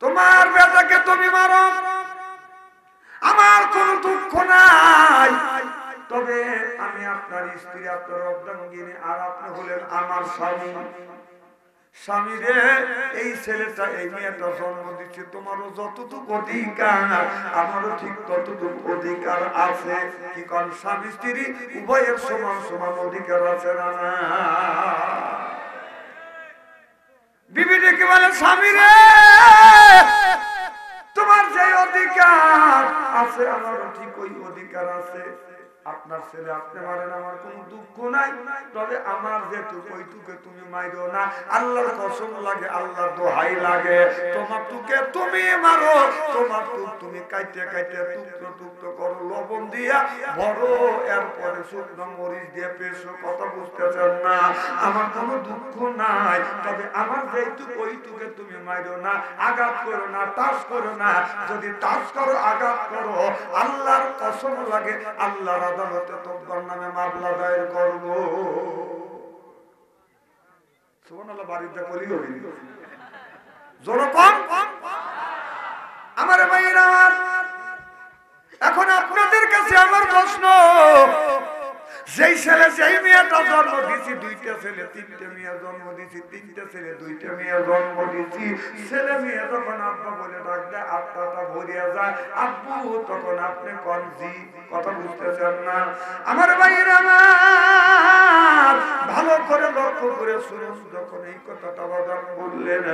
তোমার বেটাকে তুমি মারো, আমার কোনো দুঃখ নাই, তবে আমি আপনার স্ত্রী, আপনার অর্ধাঙ্গিনী, আর আপনি হলেন আমার স্বামী। স্বামী রে, এই ছেলেটা এই মেয়েটা জন্ম দিচ্ছে, তোমারও যতটুকু অধিকার আমারও ঠিক ততটুকু অধিকার আছে। কি কারণ স্বামী স্ত্রী উভয়ের সমান সমান অধিকার আছে না? বিবি ডেকে বলে, স্বামী রে, তোমার যে অধিকার আছে আমারও ঠিক ওই অধিকার আছে। আপনার ছেলে আপনি মারেন, আমার কোন দুঃখ নাই, তবে আমার যেটুকু ওইটুকে তুমি মাইরো না। আল্লাহর কসম লাগে, আল্লাহর দোহাই লাগে, তোমার টুকে তুমি মারো, তোমার টুক তুমি কাইটে কাইটে টুকরো টুকরো করো, লবণ দিয়া বড়, এরপরে শুকনো মরিচ দিয়ে পেশো। কথা বুঝতেছেন না? আমার কোনো দুঃখ নাই, তবে আমার যেটুকু ওইটুকে তুমি মাইরো না, আঘাত করো না, টাচ করো না। যদি টাচ করো, আঘাত করো, আল্লাহর কসম লাগে আল্লাহর আদালতে তোমার নামে মামলা দায়ের করব। সুবহানাল্লাহ। বাড়িতে করি হইনি জোরকম আমার ভাইরা। এখন আপনাদের কাছে আমার প্রশ্ন, যেই ছেলে যেই মেয়েটা জন্ম দিয়েছি, দুইটা ছেলে তিনটে মেয়ে জন্ম দিয়েছি, তিনটা ছেলে দুইটা মেয়ে জন্ম দিয়েছি, ছেলে মেয়ে যখন আব্বা বলে ডাক দেয়, আত্মাটা ভরিয়া যায় আব্বু, তখন আপনি কোন জি? কথা বুঝতেছেন না আমার ভাইয়েরা? আমার ভালো করে লক্ষ্য করে শুনুন, যখন এই কথাটা বাদাম বললেন,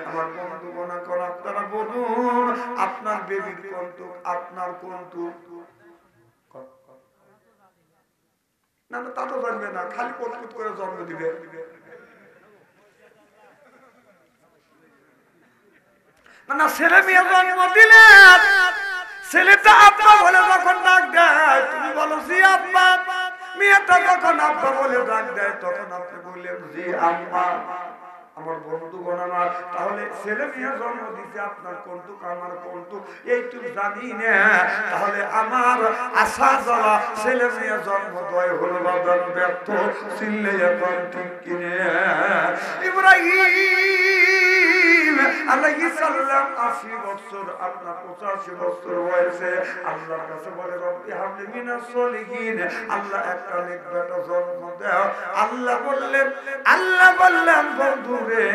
আমার বন্ধু গোনা কর, আপনারা বলুন আপনার বেবির কৌতুক, আপনার কৌতুক না? তা তো জানবে না, খালি কৌতুক করে জন্ম দিবে। না, ছেলে মেয়ে জন্ম দিলেন, ছেলেটা আব্বা বলে যখন ডাক দেয় তুমি বলো জি আব্বা, মেয়েটা যখন আব্বা বলে ডাক দেয় তখন আপনি বললেন জি আম্মা। আমার বন্ধু গণনা, তাহলে ছেলে মেয়ে জন্ম দিতে আপনার কৌতুক আমার কৌতুক এইটুকু জানি না, তাহলে আমার আশা জ্বালা ছেলে মেয়ে জন্ম দয় হলো বাদান ব্যর্থ, চিনলে এখন ঠিক কিনে। ইব্রাহিম আলাইহিস সালাম 80 বছর, আপনার 85 বছর বয়সে আল্লাহর কাছে বলে রব্বি হাবলি মিনাস সলিহিন, আল্লাহ একটা নেক বেটা জন্ম দাও। আল্লাহ বললেন বন্ধু রে,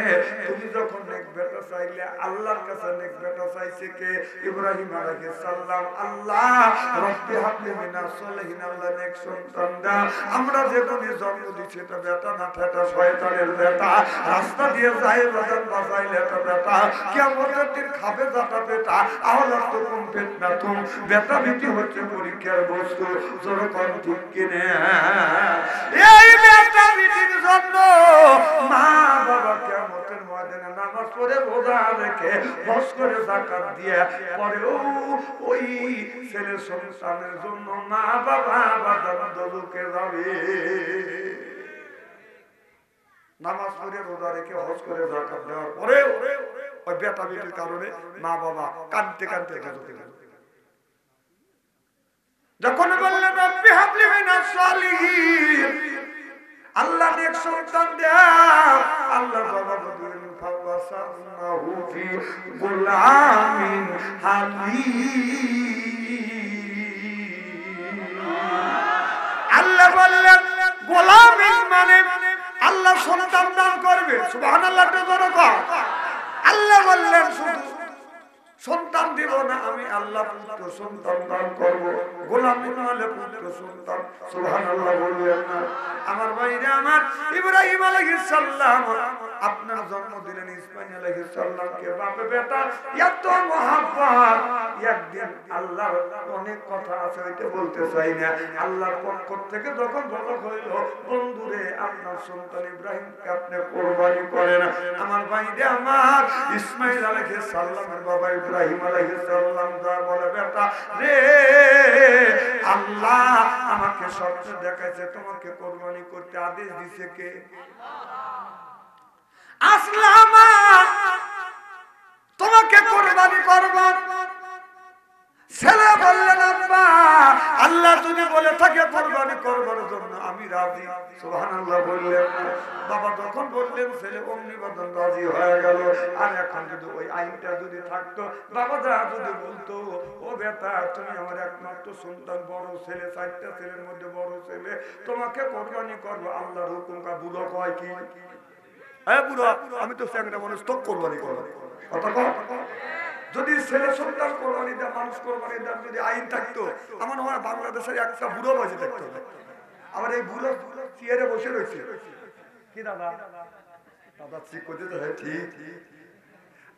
তুমি যখন নেক বেটা চাইলে, আল্লাহর কাছে নেক বেটা চাইছে কে? ইব্রাহিম আলাইহিস সালাম। আল্লাহ রব্বি হাবলি মিনাস সলিহিন, আল্লাহ নেক সন্তান দাও। আমরা যেখানে জন্ম দিচ্ছি এটা বেটা না, এটা শয়তানের বেটা, রাস্তা দিয়ে যায় বাজার বাজাইলে এটা বেটা, কিয়ামতের দিন খাবে যাটা বেটা, আওলাদ তো কোন পেট না তুম, বেটা বেটি হচ্ছে পরীক্ষার বস্তু। যখন ঠিক কিনে এই বেটা বেটির জন্য মা বাবা কিয়ামতের ময়দানে নামাজ পড়ে, রোজা রেখে, হজ করে, যাকাত দিয়ে পরেও ওই ছেলে সন্তানের জন্য মা বাবা বাজার দলুকে যাবে। নামাজ পড়ে, রোজা রেখে, হজ করে, যাকাত দেওয়ার পরে ওই বেটা বেটির কারণে মা বাবা কাঁদতে কাঁদতে গেছে। যখন বললেন রব্বি হাবলি মিনাস সালিহিন, আল্লাহ নেক সন্তান দাও, আল্লাহ বাবা বলেন ফাওয়াসানাহু ফি গুলামিন হালিম। আল্লাহ বললেন গোলামিন মানে আল্লাহ সন্তান দান করবে। সুবহানাল্লাহ। আল্লাহ বললেন শুধু সন্তান দিব না, আমি আল্লাহ পুত্র সন্তান দান করবো। গোলামি না হলে পুত্র সন্তান। সুবহানাল্লাহ বললেন না আমার ভাইরা? আমার ইব্রাহিম আলাইহিস সালাম আপনার জন্ম দিলেন ইসমাঈল আলাইহিস সালামকে, বাবা বেটা এত মহব্বত। একদিন আল্লাহর অনেক কথা আছে, ওইটা বলতে চাই না। আল্লাহর পক্ষ থেকে যখন বলা হইল বন্ধুরে আপনার সন্তান ইব্রাহিমকে আপনি কুরবানি করেন, আমার ভাইরা আমার ইসমাঈল আলাইহিস সালামের বাবা ইব্রাহিম আলাইহিস সালাম যা বলে, বেটা রে আল্লাহ আমাকে স্বপ্নে দেখাইছে তোমাকে কুরবানি করতে আদেশ দিয়েছে কে? আসলামা তোমাকে কুরবানি করব। ছেলে বললেন আব্বা আল্লাহ যদি বলে থাকে কুরবানি করবার জন্য আমি রাজি। সুবহানাল্লাহ বললেন না। বাবা যখন বললেন ছেলে অমনি বদন রাজি হয়ে গেল। আর এখন যদি ওই আইনটা যদি থাকতো, বাবা যা যদি বলতো ও বেটা তুমি আমার একমাত্র সন্তান, বড় ছেলে, 4টা ছেলের মধ্যে বড় ছেলে, তোমাকে কোরবানি করবো, আল্লাহর হুকুম কা বুড়ো কয় কি বুড়ো আমি তো চ্যাংড়া মানুষ তো কোরবানি করবো। যদি ছেলে সন্তান কোরবানি দেয়, মানুষ কোরবানি দেয় যদি আইন থাকতো, আমার মনে হয় বাংলাদেশের একটা বুড়ো বাজে থাকতো। আবার এই বুড়ো চেয়ারে বসে রয়েছে কি দাদা দাদা ঠিক করতে ঠিক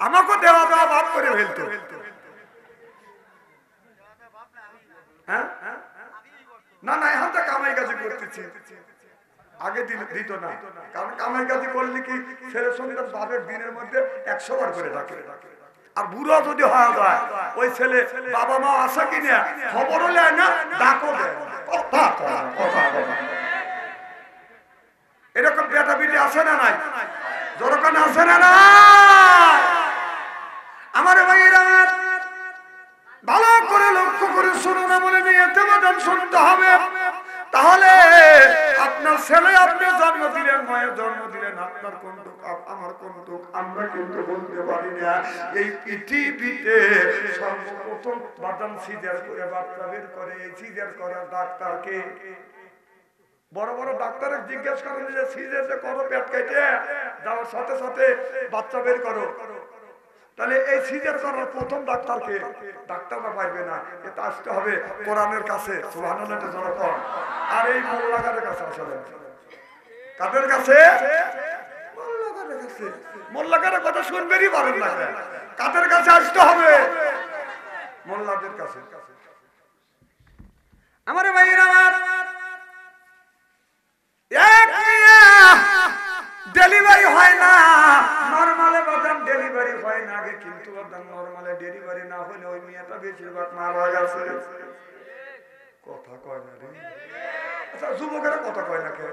আমাকে দেওয়া দেওয়া বাদ করে ফেলতো। হ্যাঁ না না এখন তো কামাই কাজে করতেছি, আগে দিত না, কারণ কামাই কাজে করলে কি ছেলে সন্তান বাপের দিনের মধ্যে 100 বার করে ডাকে। আর বুড়ো যদি হওয়া যায় ওই ছেলে বাবা মা আসে কিনা খবরও নেয় না, ডাকও দেয় না। এরকম বেটা বিটি আসে না নাই? যখন আসে না না আমার ভাইয়েরা ভালো করে লক্ষ্য করে শুনুন, বলে নিয়ে শুনতে হবে। তাহলে আপনার ছেলে আপনি জন্ম দিলেন, মায়ের জন্ম দিলেন, আপনার কোন দুঃখ আমার কোন দুঃখ আমরা কিন্তু বলতে পারি না। এই পৃথিবীতে সর্বপ্রথম বাদাম সিজার করে বাচ্চা বের করে, এই সিজার করার ডাক্তারকে বড় বড় ডাক্তারের জিজ্ঞেস করেন যে সিজার যে করো পেট কেটে যাওয়ার সাথে সাথে বাচ্চা বের করো, তাহলে এই সিজার করার প্রথম ডাক্তারকে ডাক্তাররা পাইবে না, এটা আসতে হবে কোরআনের কাছে। সুবহানাল্লাহ জনগণ। আর এই মোল্লাগারের কাছে আসলে কাদের কাছে? মোল্লাগারের কাছে। মোল্লাগারের কথা শুনবেনই পারেন না, কাদের কাছে আসতে হবে? মোল্লাদের কাছে। আমার ভাইয়েরা আমার ডেলিভারি হয় না নরমালে, বাদাম ডেলিভারি হয় না আগে, কিন্তু বাদাম নরমালে ডেলিভারি না হলে ওই মেয়েটা বেশিরভাগ মারা গেছে। কথা কয় না রে, আচ্ছা যুবকেরা কথা কয় না কে?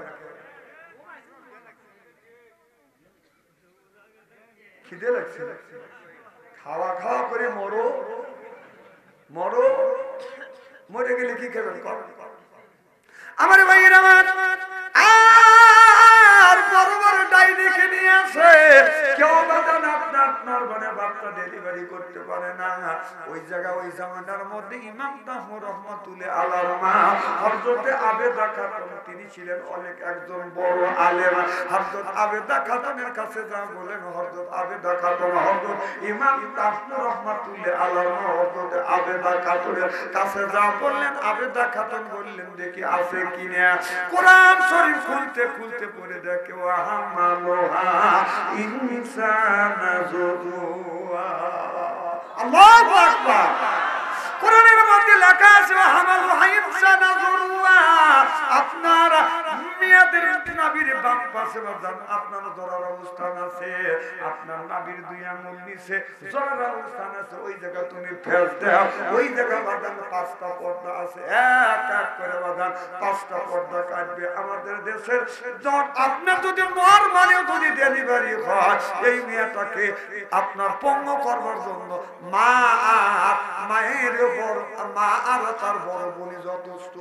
খিদে লাগছে, খাওয়া খাওয়া করে মরো মরো, মরে গেলে কি খাবেন? আমার ভাইয়ের আমার আর বড় বড় ডাইনিকে নিয়ে আসে, কেউ বাদান আপনার ঘরে বাচ্চা ডেলিভারি করতে পারে না। ওই জায়গা ওই জামানার মধ্যে ইমাম তাহমুর রহমাতুল্লাহ আলাইহির মা হযরতে আবেদা খাতুন, তিনি ছিলেন অনেক একজন বড় আলেম। হযরত আবেদা খাতুনের কাছে যা বলেন, হযরত আবেদা খাতুন হযরত ইমাম তাহমুর রহমাতুল্লাহ আলাইহির মা হযরত আবেদা খাতুনের কাছে যা বললেন, আবেদা খাতুন বললেন দেখি আছে কিনা। কোরআন শরীফ খুলতে খুলতে পড়ে দেখে ওয়াহামালুহা ইনসানা যুরুয়া। আল্লাহু আকবার। কোরআনের মধ্যে লেখা আছে ওয়াহামালুহা ইনসানা যুরুয়া। আপনারা মেয়েদের নবীর বাম পাশে বাদান আপনার ধরার অবস্থান আছে, আপনার নবীর 2 আঙ্গুল নিচে ধরার অবস্থান আছে, ওই জায়গা তুমি ফেস দাও, ওই জায়গা বাদান 5টা পর্দা আছে, এক এক করে বাদান 5টা পর্দা কাটবে। আমাদের দেশের আপনার যদি নরমালি যদি ডেলিভারি হয়, এই মেয়েটাকে আপনার পঙ্গ করবার জন্য মা আর মায়ের বড় মা আর তার বড় বোনই যথেষ্ট।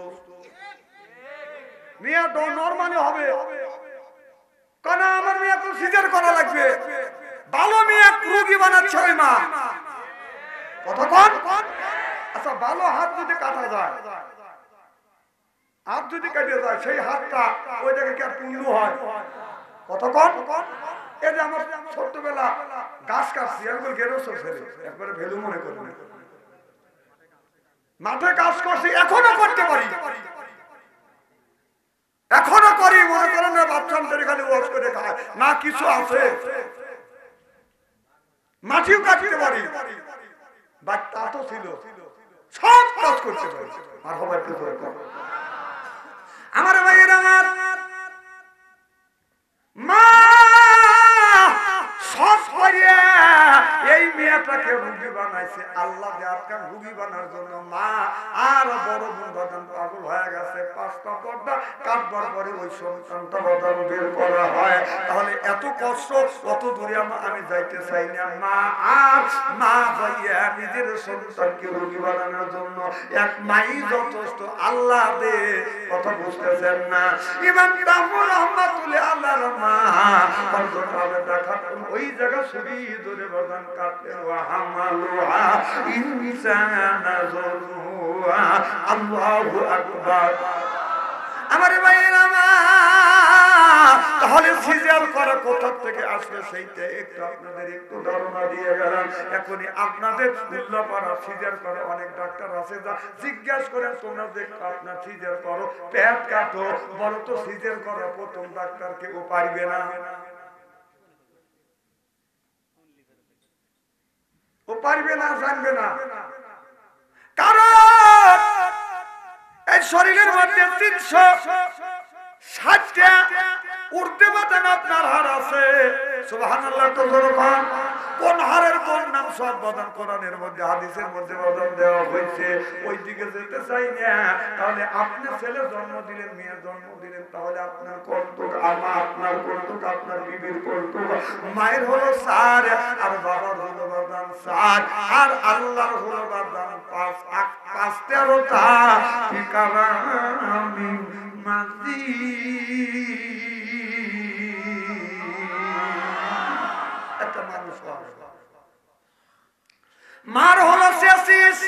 মেয়ে নরমালি হবে, কারণ আমার মেয়ে তো সিজার করা লাগবে। ভালো মেয়ে রোগী বানাচ্ছে ওই মা। কথা কোন? আচ্ছা ভালো হাত যদি কাটা যায়, হাত যদি কেটে যায়, সেই হাতটা ওই জায়গায় কি আর পুণ্য হয়? কথা কোন? এই যে আমার ছোট্টবেলা গাছ কাটছি, একবার গেরোসর ছেলে, একবারে ভেলু মনে করি, মাঠে কাজ করছি, এখনো করতে পারি, এখনো করি। মনে করেন না বাচ্চাদের খালি ওয়াশ করে খায় না, কিছু আছে, মাটিও কাটতে পারি, বাচ্চা তো ছিল, সব কাজ করতে পারি। আর হবে আমার ভাইয়ের আমার মা সব করে এই মেয়ে মেয়েটাকে রুগী বানাইছে আল্লাহ আপনার রুগী বানার জন্য মা আর বড় বোন বাদান পাগল হয়ে গেছে 5টা পর্দা কাটবার পরে ওই সন্তানটা বাদান বের করা হয় তাহলে এত কষ্ট কত দূরে আমি যাইতে চাই না মা আর মা ভাইয়া নিজের সন্তানকে রুগী বানানোর জন্য এক মাই যথেষ্ট আল্লাহ দে কথা বুঝতেছেন না ইমাম তামুর রহমাতুল্লাহ আল্লাহর মা পর্যন্ত দেখা ওই জায়গা ছবি ধরে বাদান কাটলেন ওয়া হামালুহা ইনসানা যুরুহা আল্লাহু আকবার আমারে ভাইরা মা তাহলে সিজার করা কোথা থেকে আসবে সেইটা একটু আপনাদের একটু ধারণা দিয়ে গেলাম এখনই আপনাদের উল্লাপাড়া সিজার করা অনেক ডাক্তার আছে যা জিজ্ঞাসা করেন তোমরা দেখো আপনার সিজার করো পেট কাটো বলো তো সিজার করা প্রথম ডাক্তার কেউ পারবে না ও পারবে না জানবে না কারণ এই শরীরের মধ্যে 360টা উর্ধে বাদান আপনার হাড় আছে সুবহানাল্লাহ তো জোরকান কোন হাড়ের কোন নাম সব বাদান কোরআনের মধ্যে হাদিসের মধ্যে বাদান দেওয়া হয়েছে ওই দিকে যেতে চাই না তাহলে আপনি ছেলে জন্ম দিলেন মেয়ে জন্ম দিলেন তাহলে আপনার কর্তব্য আপনার কর্তব্য আপনার বিবির কর্তব্য মায়ের হলো 4 আর বাবার হলো বাদান 4 আর আল্লাহর হলো বাদান 5-13টা ঠিকানা আমি মাঝি একটা মানুষ মার হলো শেষিস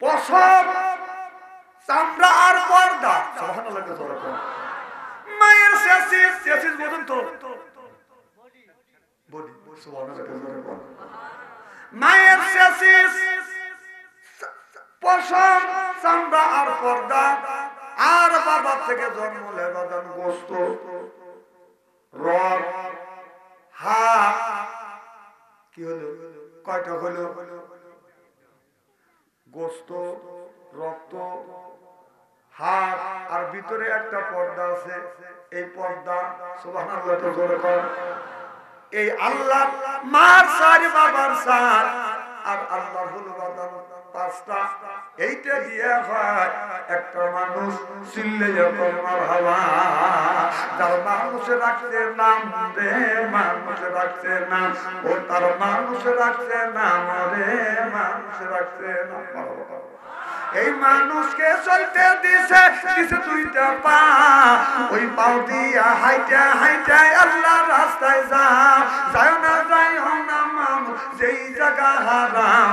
প্রসব চামড়া আর পর্দা সুবহানাল্লাহ মায়ের শেষিস বলুন তো বডি সুবহানাল্লাহ মায়ের শেষিস প্রসব চামড়া আর পর্দা আর বাবা থেকে জন্ম লেবাদান গোস্ত রগ হাড় কি হলো কয়টা হলো গোস্ত রক্ত হাড় আর ভিতরে একটা পর্দা আছে এই পর্দা সুবহানাল্লাহ তো জোরে কর এই আল্লাহ মার 4 বাবার 4 আর আল্লাহ হলো বাদান 5টা এইটা দিয়ে হয় একটা মানুষ চিল্লাইয়া বল মারহাবা যার মানুষ রাখছে নাম রে মানুষ রাখছে নাম ও তার মানুষ রাখছে নাম রে মানুষ রাখছে নাম এই মানুষকে চলতে দিছে 2টা পা ওই পাও দিয়া হাইটা হাইটা আল্লাহর রাস্তায় যাও যাও না মানুষ যেই জায়গা হারাম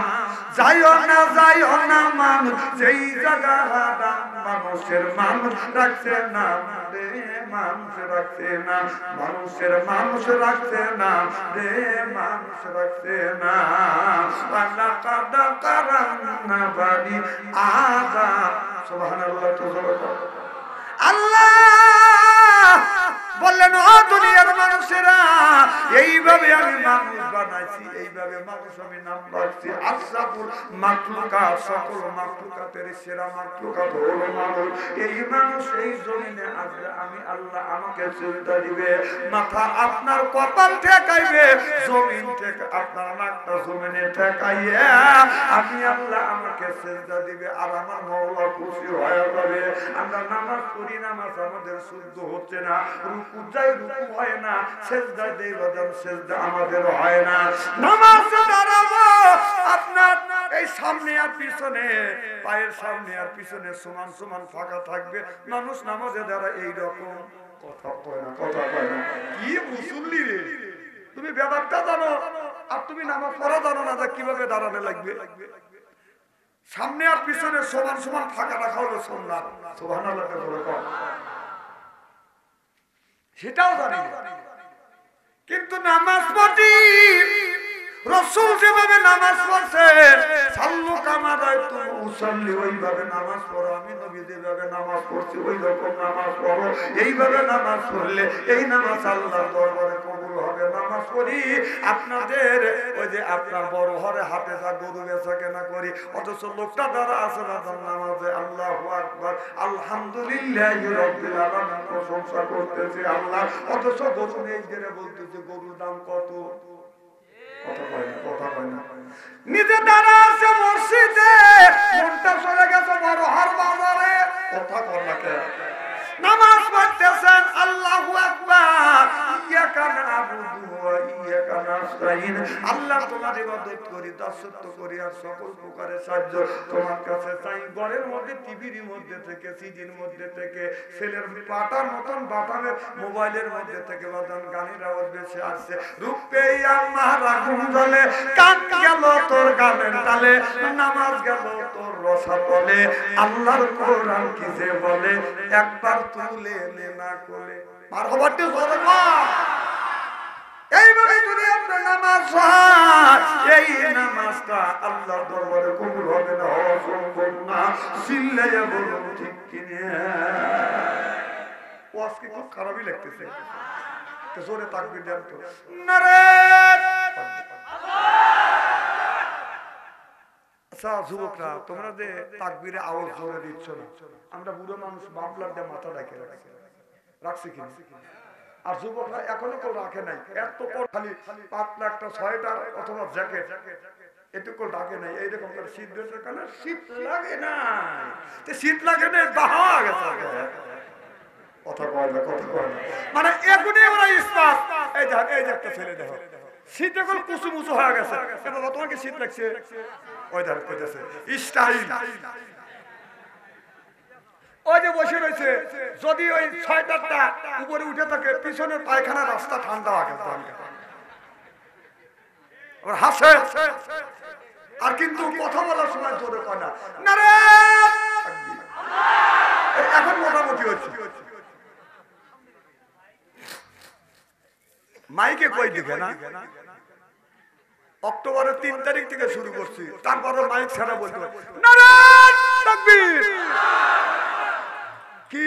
যাইও না মানুষ যেই জায়গা হারাম মানুষের মানুষ রাখছে না রে মানুষ রাখছে না মানুষের মানুষ রাখছে না রে মানুষ রাখছে না আল্লাহ কাদা কারান্না বাড়ি আদা সুবহানাল্লাহ তো আল্লাহ বললেন ও দুনিয়ার মানুষেরা এইভাবে আমি মানুষ বানাইছি এইভাবে মানুষ আমি নাম রাখছি আশরাফুল মাখলুকাত সকল মাখলুকাতের সেরা মাখলুকাত হলো মানুষ এই মানুষ এই জমিনে আসবে আমি আল্লাহ আমাকে চিন্তা দিবে মাথা আপনার কপাল ঠেকাইবে জমিন থেকে আপনার নাকটা জমিনে ঠেকাইয়া আমি আল্লাহ আমাকে চিন্তা দিবে আর আমার মাওলা খুশি হয়ে যাবে আমরা নামাজ পড়ি নামাজ আমাদের শুদ্ধ হচ্ছে না রুকু যাই রুকু হয় না সেজদা দেই বাদাম সেজদা আমাদের হয় না নামাজে দাঁড়াবো আপনার এই সামনে আর পিছনে পায়ের সামনে আর পিছনে সমান সমান ফাঁকা থাকবে মানুষ নামাজে দাঁড়া এই রকম কথা কয় না কি মুসল্লি রে তুমি ব্যাপারটা জানো আর তুমি নামাজ পড়া জানো না কিভাবে দাঁড়ানো লাগবে সামনে আর পিছনে সমান সমান ফাঁকা রাখা হলো সুন্নাত সুবহানাল্লাহ সেটাও জানি কিন্তু নামাজ পড়ি রাসূল যেভাবে নামাজ পড়ছে সাল্লু কামা রাআইতুম উসাল্লি ওইভাবে নামাজ পড়ো আমি নবী যেভাবে নামাজ পড়ছি ওই রকম নামাজ পড়ো এইভাবে নামাজ পড়লে এই নামাজ আল্লাহর দরবারে কবুল হবে নামাজ পড়ি আপনাদের ওই যে আপনার বড় ঘরে হাতে যা গরু বেচা কেনা করি অথচ লোকটা দ্বারা আছে নামাজে আল্লাহু আকবার আলহামদুলিল্লাহি রাব্বিল আলামিন প্রশংসা করতেছে আল্লাহ অথচ গরু নেই জেনে বলতেছে গরুর দাম কত কথা কয় না নিজে দাঁড়া আছে মসজিদে, মনটা চলে গেছে বড় হার বাজারে। কথা কয় না কে? নামাজ পড়তেছেন, আল্লাহু আকবার, ইয়াকা নাবুদু ওয়া ইয়াকা নাস্তাইন। আল্লাহ তোমার ইবাদত করি, দাসত্ব করি, আর সকল প্রকারের সাহায্য তোমার কাছে চাই। ঘরের মধ্যে, টিভির মধ্যে থেকে, সিডির মধ্যে থেকে, ছেলের পাটার মতন বাটামের মোবাইলের মধ্যে থেকে বাদান গানের আওয়াজ বেশি আসছে। রূপে আমারা গুঞ্জলে, কান গেল তোর গানের তালে, নামাজ গেল তোর রসা তলে। আল্লাহর কোরআন কি যে বলে, একবার তুলে নে না কোলে। মারহাবাতে জোরে কর। এইভাবে যদি আপনার নামাজ হয়, এই নামাজটা আল্লাহর দরবারে কবুল হবে না, হওয়া সম্ভব না। চিল্লাইয়া বলুন ঠিক কিনা? ও আজকে খুব খারাপই লাগতেছে। জোরে তাকবীর দেন তো। নারে আচ্ছা যুবকরা, তোমরা যে তাকবীরে আওয়াজ জোরে দিচ্ছ না, আমরা বুড়ো মানুষ বাবলার দিয়ে মাথা ডাকে রাখছি কিনা? আর যুবকরা এখনো কেউ রাখে নাই। এত খালি পাতলা একটা সোয়েটার অথবা জ্যাকেট, এটুকু ডাকে নাই। এইরকম করে শীত দিয়েছে কেন? শীত লাগে না, শীত লাগে না, বাহা গেছে। কথা কয় না, কথা কয় না। মানে এখনই আমরা ইস্পাত। এই দেখ, এই যে একটা ছেলে দেখো, শীত এখন কুচু মুচু হয়ে গেছে। বাবা তোমাকে শীত লাগছে? ওই দেখ কইতেছে স্টাইল। ওই যে বসে রয়েছে, যদি ওই সোয়েটারটা উপরে উঠে থাকে, পিছনের পায়খানা রাস্তা ঠান্ডা হয়ে গেছে, হাসে। আর কিন্তু কথা বলার সময় জোরে কয় না। নারে এখন মোটামুটি হচ্ছে। মাইকে কই দিকে না, অক্টোবরের 3 তারিখ থেকে শুরু করছি, তারপরে মাইক ছাড়া বলতে পারে নারে তাকবীর। কি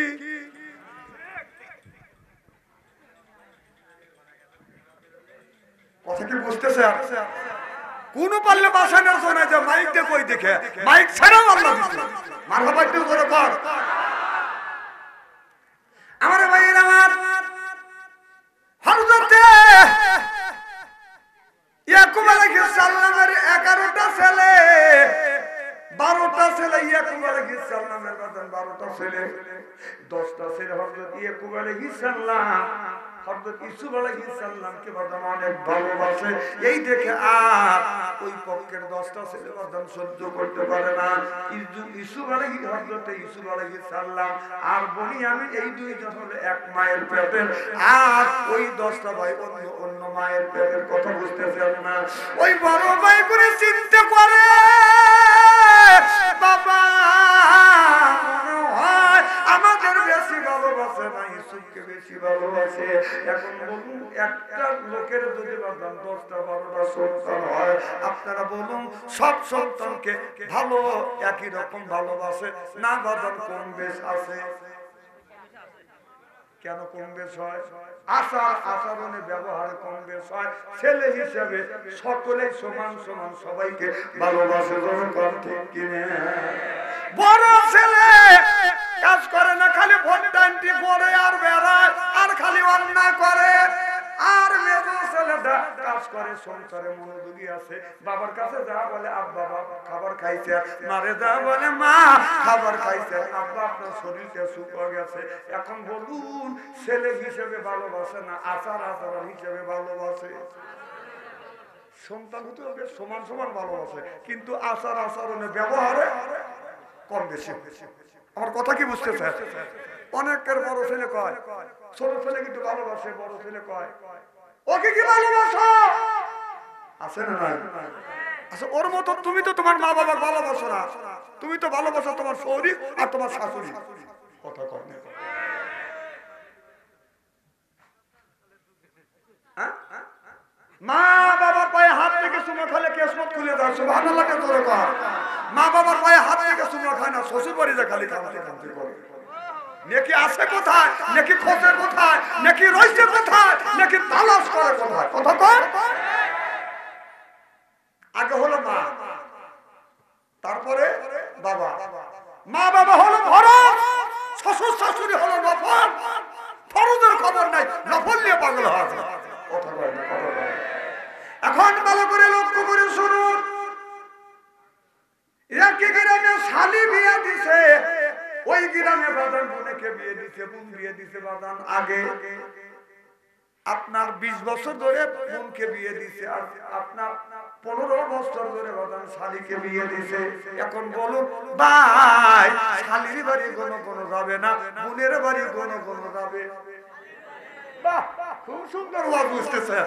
কথা কি বুঝতেছে? কোন পারলে বাসায় না শোনা যায়, মাইক দিয়ে কই দেখে, মাইক ছাড়াও আল্লাহ দিচ্ছে। মারহাবা একটু করে কর। আমার ভাইয়ের, আমার হযরত ইয়াকুব আলাইহিস সালামের 11টা ছেলে, 12টা ছেলে। ইয়াকুব আলাইহিস সালামের বাদন 12টা ছেলে, 10টা ছেলে হযরত ইয়াকুব আলাইহিস সালাম হযরত ইউসুফ আলাইহিস সালামকে বাদন অনেক ভালোবাসে। এই দেখে আর ওই পক্ষের 10টা ছেলে বাদন সহ্য করতে পারে না। ইউসুফ আলাইহিস হযরত ইউসুফ আলাইহিস সালাম আর বনিয়ামিন, এই দুইজন হলো এক মায়ের পেটের। আর ওই 10টা ভাই অন্য অন্য মায়ের পেটের। কথা বুঝতেছেন না? ওই বড় ভাই করে চিন্তা করে, বাবা মনে হয় আমাদের বেশি ভালোবাসে না, ইউসুফকে বেশি ভালোবাসে। এখন বলুন, একটা লোকের যদি বাদাম 10টা 12টা সন্তান হয়, আপনারা বলুন সব সন্তানকে ভালো একই রকম ভালোবাসে না বাদাম কম বেশ আছে? কেন কম বেশ হয়? আচার আচরণে ব্যবহারে কম বেশ হয়। ছেলে হিসেবে সকলেই সমান সমান, সবাইকে ভালোবাসে। জনগণ ঠিক কিনে? বড় ছেলে কাজ করে না, খালি ভোটান্টি করে আর বেড়ায়, আর খালি অন্যায় করে। আর মেজো ছেলেটা কাজ করে, সংসারে মনোযোগী আছে। বাবার কাছে যা বলে আব্বা বাবা খাবার খাইছে, মারে যা বলে মা খাবার খাইছে, আব্বা আপনার শরীরটা শুকিয়ে গেছে। এখন বলুন, ছেলে হিসেবে ভালোবাসে না আচার আচরণ হিসেবে ভালোবাসে? সন্তান হতে হবে সমান সমান ভালোবাসে, কিন্তু আচার আচরণে ব্যবহারে কম বেশি। আমার কথা কি বুঝতেছে? অনেকের বড় ছেলে কয়, ছোট ছেলে কিন্তু ভালোবাসে, বড় ছেলে কয় ওকে কি ভালোবাসো? আছে না নাই? আচ্ছা, ওর মতো তুমি তো তোমার মা বাবার ভালোবাসো না, তুমি তো ভালোবাসো তোমার শরীর আর তোমার শাশুড়ি। কথা কয় না? মা বাবার পায়ে হাত থেকে চুমা খেলে কিসমত খুলে দাও। সুবহানাল্লাহ কে জোরে কর। মা বাবার পায়ে হাত থেকে চুমা খায় না, শ্বশুর বাড়িতে খালি খাওয়াতে খাওয়াতে করে। নেকি আছে কোথায়? নেকি খোঁজে কোথায়? নেকি রইছে কোথায়? নেকি তালাশ করে কোথায়? কথা কর। আগে হলো মা, তারপরে বাবা। মা বাবা হলো ফরজ, শ্বশুর শাশুড়ি হলো নফল। ফরজের খবর নাই, নফল নিয়ে পাগল হয়। কথা কয় না, কথা কয়। এখন ভালো করে লক্ষ্য করে শুনুন, একই গ্রামে শালি বিয়ে দিছে, ওই গ্রামে বাদান বোনকে বিয়ে দিছে, বোন বিয়ে দিছে বাদান আগে। আপনার 20 বছর ধরে বোনকে বিয়ে দিছে, আর আপনার 15 বছর ধরে বাদান শালিকে বিয়ে দিছে। এখন বলুন ভাই, শালির বাড়ি কোনো কোনো যাবে না, বোনের বাড়ি কোনো কোনো যাবে? বাহ, খুব সুন্দর ওয়াজ বুঝতেছে।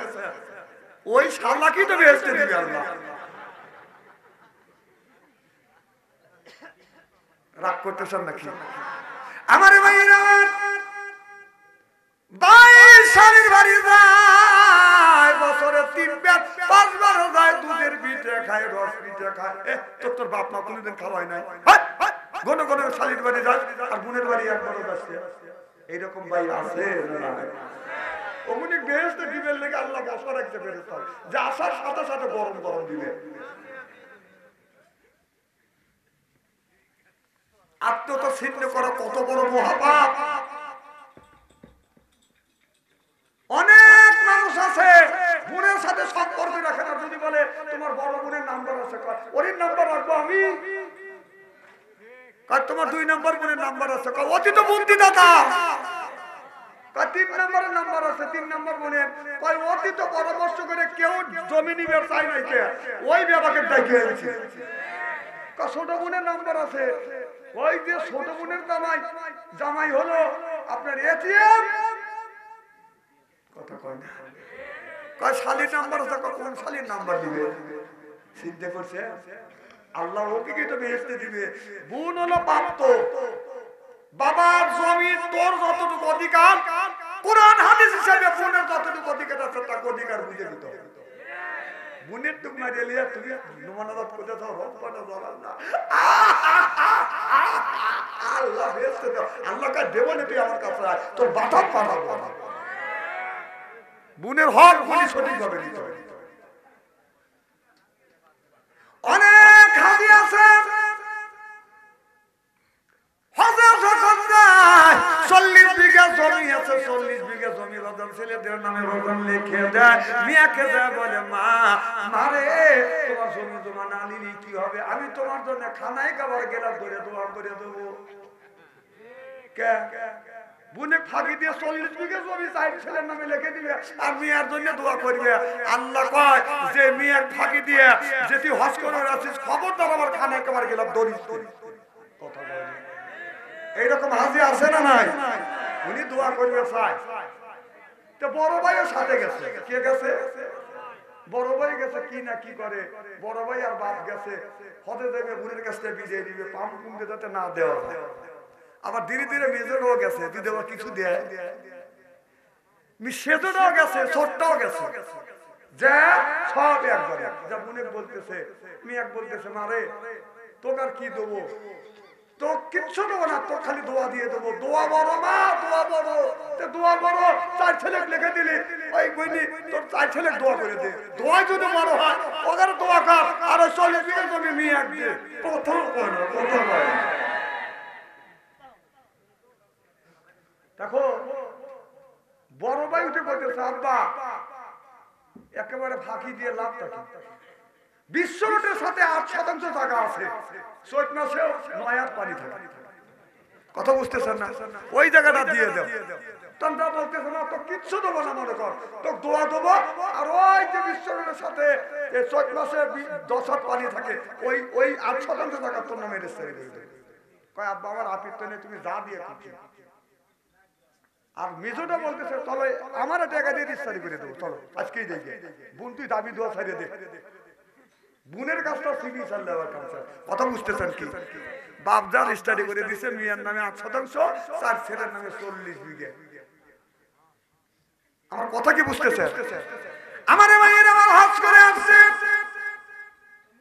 ওই শালাকি তো বেহেশতে দিবে আল্লাহ। রাগ করতেছেন নাকি আমার ভাইরা? শালির বাড়ি যায় বছরে 3 বার 5 বার যায়, দুধের পিঠে খায়, রস পিঠে খায়। তোর বাপ মা কোনোদিন খাওয়ায় নাই? ঘন ঘন শালির বাড়ি যায়, আর বোনের বাড়ি একবারও যাচ্ছে। এইরকম ভাই আছে না? অমনি বেহেশতে দিবেন লেগে আল্লাহ বসা রাখতে পেরেছে, যে আসার সাথে সাথে গরম গরম দিবে। আত্মীয়তা ছিন্ন করা কত বড় মহাপাপ। অনেক মানুষ আছে বোনের সাথে সম্পর্ক রাখে না, যদি বলে তোমার বড় বোনের নাম্বার আছে, ওর নাম্বার রাখবো আমি। তোমার 2 নম্বর বোনের নাম্বার আছে, অতি তো বুদ্ধি দাদা। 3 নম্বরের নাম্বার আছে, 3 নম্বর বোনের অতি তো পরামর্শ করে কেউ জমি নিবে চাই নাই, কে ওই ব্যাপারে দেখে এনেছে। ছোট বোনের নাম্বার আছে, ওই যে ছোট বোনের জামাই হলো আপনার এটিএম। কথা কয় না, কয় শালির নাম্বার আছে, কোন শালির নাম্বার দিবে? চিন্তা করছে আল্লাহ ওকে কি তো বেহেশতে দিবে? বোন হলো প্রাপ্ত, বাবার জমি তোর যতটুকু অধিকার, কোরআন হাদিস হিসাবে বোনের যতটুকু অধিকার আছে তাকে অধিকার বুঝে দিতে হবে। বোনের টুক মারিয়ে লিয়া তুমি নুমানাবাদ করতে চাও, রব্বানা জালালনা, আল্লাহ বেহেশতে দাও। আল্লাহ কা দেব না, তুই আমার কাছে আয়, তোর বাবা পাঠাবো। বোনের হক বলি সঠিকভাবে দিতে হবে। অনেক হাজি আছে হজে যখন যায় 40 বিঘা জমি আছে, 40 বিঘা জমি বাদাম ছেলেদের নামে বাদাম লিখে দেয়, মিয়াকে যায় বলে মা মারে তোমার জমি জমা না নিলি কি হবে? আমি তোমার জন্য খানায় খাবার গেলাম ধরে দোয়া করে দেবো। কে বুনে ফাঁকি দিয়ে 40 বিঘা জমি চাই ছেলের নামে লিখে দিবে, আর মিয়ার জন্য দোয়া করবে। আল্লাহ কয় যে মিয়ার ফাঁকি দিয়ে যেটি হজ করে আছিস, খবরদার আমার খানায় খাবার গেলাম দরিস। কথা বলে এইরকম হাজি আছে না নাই? উনি দোয়া করবে চাই। তো বড় ভাইয়ের সাথে গেছে, কে গেছে? বড় ভাই গেছে, কি না কি করে, বড় ভাই আর বাপ গেছে হতে দেবে, বোনের কাছ থেকে বিজয় দিবে, পাম কুমতে যাতে না দেওয়া যায়। আবার ধীরে ধীরে মেজরও গেছে, যদি আবার কিছু দেয়, সেজটাও গেছে, ছোটটাও গেছে, যা সব একবারে। যা বোনে বলতেছে, মেয়ে বলতেছে মারে তোকে আর কি দেবো, তো কিচ্ছু দেবো না, তো খালি দোয়া দিয়ে দেবো। দোয়া বড় মা, দোয়া বড়, দোয়া বড়। 4 ছেলে লিখে দিলি, ওই বইনি তোর 4 ছেলে দোয়া করে দে। দোয়া যদি বড় হয় ওদের দোয়া কর, আর 40 বিঘা জমি মেয়ে এক দিয়ে প্রথম দেখো। বড় ভাই উঠে বলতেছে আব্বা একেবারে ফাঁকি দিয়ে লাভ থাকে। বিশ্ব রোডের সাথে 8% জায়গা আছে, চৈত মাসেও 9 হাত পানি থাকে। কথা বুঝতেছেন না? ওই জায়গাটা দিয়ে দাও। তন্ত্রা বলতেছে না তো কিচ্ছু দেবো না, মনে কর তো দোয়া দেবো। আর ওই যে বিশ্ব রোডের সাথে চৈত মাসে 10 হাত পানি থাকে, ওই 8% জায়গা তোর নামে রেজিস্ট্রি করে দেবে। কয় আব্বা আমার আপত্তি নেই, তুমি যা দিয়ে খুঁজছি। আর মেজোটা বলতেছে চলো আমার টাকা দিয়ে রেজিস্ট্রি করে দেবো, চলো আজকেই দেখে বোন তুই দাবি দোয়া ছাড়িয়ে দে। বোনের কাজটা সিবি চাল দেওয়ার কাজ। কথা বুঝতেছেন কি? বাপ যা রেজিস্ট্রি করে দিছে, মেয়ের নামে 8%, 4 ছেলের নামে 40 বিঘা। আমার কথা কি বুঝতেছেন? আমার মায়ের আমার হজ করে আসছে,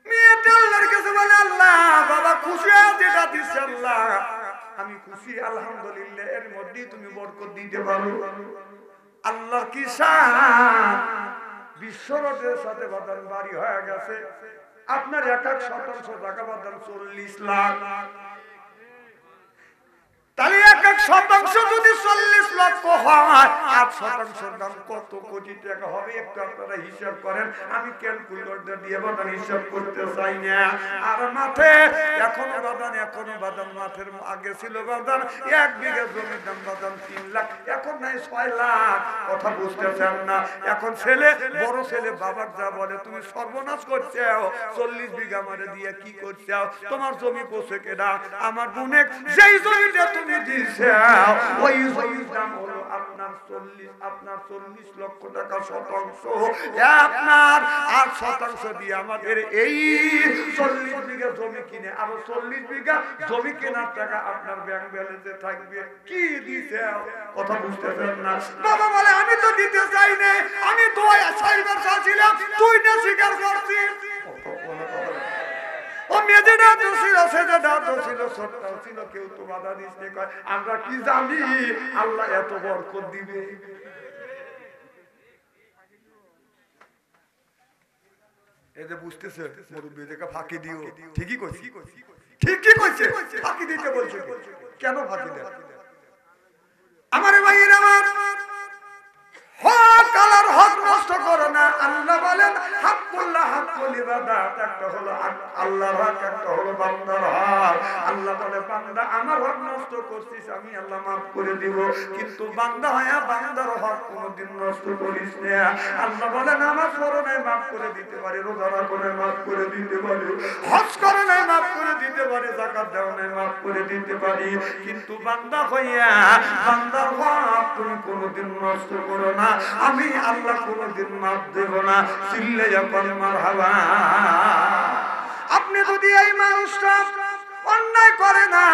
মেয়েটা আল্লাহর কাছে বলে আল্লাহ বাবা খুশি যেটা দিচ্ছে আল্লাহ আমি খুশি, আলহামদুলিল্লাহ। এর মধ্যে তুমি বরকত দিতে পারো। আল্লাহর কি শান, বিশ্ব রোডের সাথে বাদান বাড়ি হয়ে গেছে। আপনার 1 শতাংশ জায়গা বাদান 40 লাখ। তাহলে এক শতাংশ যদি 40 লক্ষ হয়, 8% দাম কত কোটি টাকা হবে একটু আপনারা হিসাব করেন। আমি ক্যালকুলেটর দিয়ে বাদান হিসাব করতে চাই না। আর মাঠে এখনো বাদান মাঠের আগে ছিল বাদান 1 বিঘা জমির দাম বাদান 3 লাখ, এখন নাই 6 লাখ। কথা বুঝতেছেন না? এখন বড় ছেলে বাবার যা বলে, তুমি সর্বনাশ করছো, 40 বিঘা মারে দিয়ে কি করছো? তোমার জমি পোষে কেডা? আমার বোনে যেই জমিটা তুমি দিছে ওই জমির দাম হলো আপনার 40 লক্ষ টাকা শতাংশ। আপনার 8% দিয়ে আমাদের এই 40 বিঘা জমি কিনে আরো 40 বিঘা জমি কেনার টাকা আপনার ব্যাংক ব্যালেন্সে থাকবে। কি দিছে? কথা বুঝতেছেন না? বাবা বলে আমি তো দিতে চাই না, আমি তো সাইবার চাচ্ছিলাম, তুই না স্বীকার করছিস। ও মেজেটা তো ছিল, সেটা তো ছিল, সত্তাও ছিল, কেউ তো বাধা দিচ্ছে। কয় আমরা কি জানি আল্লাহ এত বরকত দিবে? এই যে বুঝতেছে মুরব্বীদেরকে ফাঁকি দিও, ঠিকই কইছি, ঠিকই কইছে, ফাঁকি দিতে বলছে। কেন ফাঁকি দেয়? আমার ভাইয়েরা, আমার হক আল্লাহর হক নষ্ট করো না। আল্লাহ বলেন হাক্কুল্লাহ হাক্কুল ইবাদাত, একটা হলো আল্লাহর হক, একটা হলো বান্দার হক। আল্লাহ বলে বান্দা আমার হক নষ্ট করছিস, আমি আল্লাহ maaf করে দিব, কিন্তু বান্দা হয়া বান্দার হক কোনোদিন নষ্ট করিস না। আল্লাহ বলেন নামাজ পড়ো নাই maaf করে দিতে পারি, রোজা রাখো নাই maaf করে দিতে পারি, হজ করো নাই maaf করে দিতে পারি, যাকাত দাও নাই maaf করে দিতে পারি, কিন্তু বান্দা হইয়া বান্দার হক তুমি কোনোদিন নষ্ট করো না। আমি আল্লাহ কোনদিন মাফ দেব না। চিল্লাইয়া বল মারহাবা। আপনি যদি এই মানুষটা অন্যায় করে না,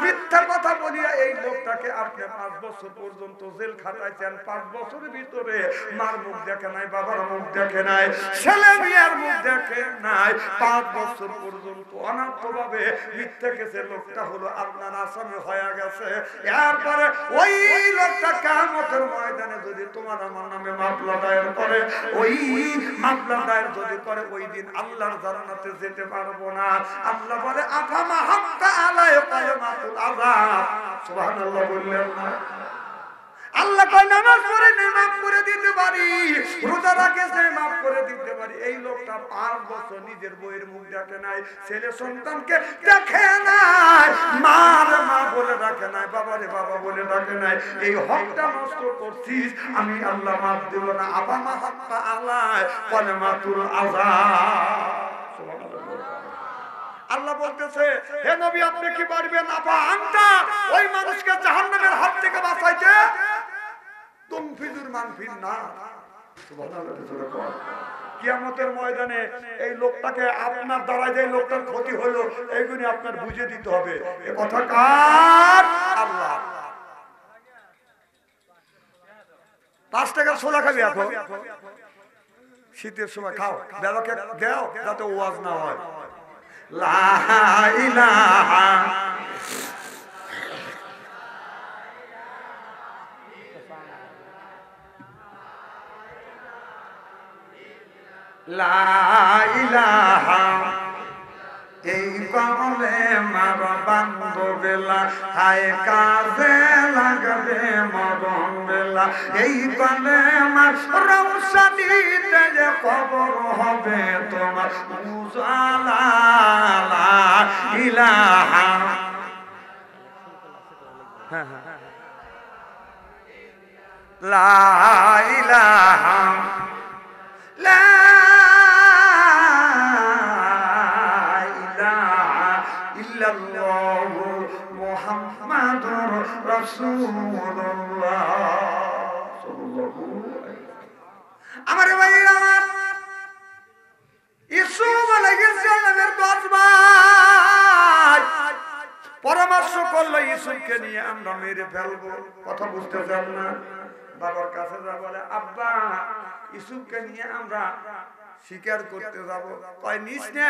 মিথ্যা কথা বলিয়া এই লোকটাকে আপনি 5 বছর পর্যন্ত জেল খাটাইছেন, 5 বছরের ভিতরে মার মুখ দেখে নাই, বাবার মুখ দেখে নাই, ছেলে মেয়ের মুখ দেখে নাই, 5 বছর পর্যন্ত অনার্থভাবে মিথ্যা কেসে লোকটা হলো আপনার আসামি হয়ে গেছে। এরপরে ওই লোকটা কিয়ামতের ময়দানে যদি তোমার আমার নামে মামলা দায়ের করে, ওই মামলা দায়ের যদি করে, ওই দিন আল্লাহর জান্নাতে যেতে পারবো না। আল্লাহ বলে আফামা হাক্কা আলাইহি কালিমাতুল আযাব। সুবহানাল্লাহ বললেন না? আল্লাহ কয় নামাজ পড়ে নে maaf করে দিতে পারি, রোজা রাখে নে maaf করে দিতে পারি। এই লোকটা 5 বছর নিজের বউয়ের মুখ দেখে নাই, ছেলে সন্তানকে দেখে নাই, মার মা বলে ডাকে নাই, বাবারে বাবা বলে ডাকে নাই, এই হকটা নষ্ট করছিস, আমি আল্লাহ maaf দেব না। আফামা হাক্কা আলাইহি কালিমাতুল আযাব। সুবহানাল্লাহ। আল্লাহ বলতেছে হে নবী আপনি কি পারবেন আফা আনতা ওই মানুষকে জাহান্নামের হাত থেকে বাঁচাইতে? তুমফিজুর মানফিন না। সুবহানাল্লাহ। কিয়ামতের ময়দানে এই লোকটাকে আপনার দ্বারা যে লোকটার ক্ষতি হলো এইগুলি আপনার বুঝে দিতে হবে। এই কথা কার? আল্লাহ। 5 টাকার ছোলা খাবি এখন, শীতের সময় খাও, বাবাকে দাও যাতে ওয়াজ না হয়। লা ইলাহা লা ইলাহা এই কমলে মার বান্ধবেলা হায় কাজে লাগবে মরণ বেলা, এই কলে মার রৌশনীতে যে খবর হবে তোমার উজালা। লা ইলাহা লা ইলাহা লা মুহাম্মাদুর রাসূলুল্লাহ। আমার ভাইরা, আমার ইউসুফ আলাইহিস সালামের 10 ভাই পরামর্শ করলো ইউসুফকে নিয়ে আমরা মেরে ফেলবো। কথা বুঝতেছেন না? বাবার কাছে যা বলে আব্বা ইউসুফকে নিয়ে আমরা শিকার করতে যাব, কয় নিস না,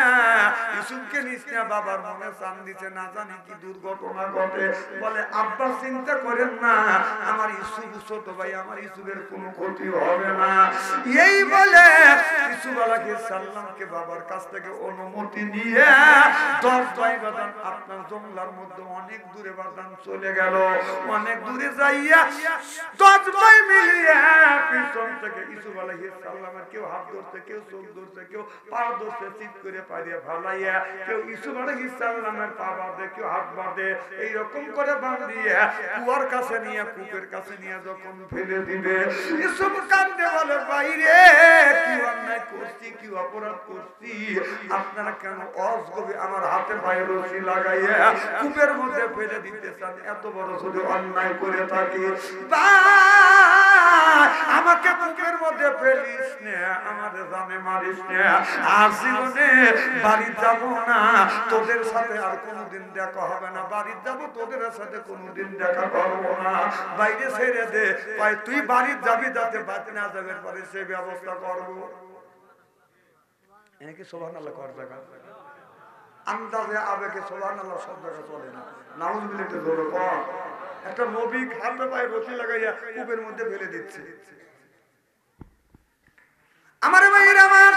ইউসুফকে নিস না, বাবার মনে চান দিছে, না জানি কি দুর্ঘটনা ঘটে। বলে আব্বা চিন্তা করেন না, আমার ইউসুফ ছোট ভাই, আমার ইউসুফের কোনো ক্ষতি হবে না। এই বলে ইউসুফ আলাইহিস সালামকে বাবার কাছ থেকে অনুমতি নিয়ে 10 ভাই বাদান আপনার জঙ্গলার মধ্যে অনেক দূরে বাদান চলে গেল। অনেক দূরে যাইয়া 10 ভাই মিলিয়ে পিছন থেকে ইউসুফ আলাইহিস সালামের কেউ হাত ধরছে, কেউ চোখ ধরছে, কেউ পা ধরছে, চিৎ করে পারিয়ে ভালাইয়া, কেউ ইউসুফ আলাইহিস সালামের পা বাঁধে, কেউ হাত বাঁধে, এইরকম করে বাঁধিয়ে কুয়ার কাছে নিয়ে, কূপের কাছে নিয়ে যখন ফেলে দিবে, ইউসুফ কান্দে বলে বাইরে কি অন্যায় করছি, কি অপরাধ করছি, আপনারা কেন অজগবি আমার হাতে পায়ে রশি লাগাইয়া কূপের মধ্যে ফেলে দিতে চান? এত বড় যদি অন্যায় করে থাকি, আমাকে কূপের মধ্যে ফেলিস না, আমাদের জানে মারিস না, আর জীবনে বাড়ি যাব না, তোদের সাথে আর কোনোদিন দেখা হবে না, বাড়ি যাব তোদের সাথে কোনোদিন দেখা করবো না, বাইরে ছেড়ে দে, তুই বাড়ি যাবি যাতে বাড়ি না যাবে পরে সে ব্যবস্থা করবো। এনেকে সুবহানাল্লাহ কর জায়গা আন্দাজে আবেগে সুবহানাল্লাহ সব জায়গা চলে না। নাউজুবিল্লাহ জোরে কর। একটা নবী হাতে পায়ে রশি লাগাইয়া কূপের মধ্যে ফেলে দিচ্ছে। আমার ভাইরা, আমার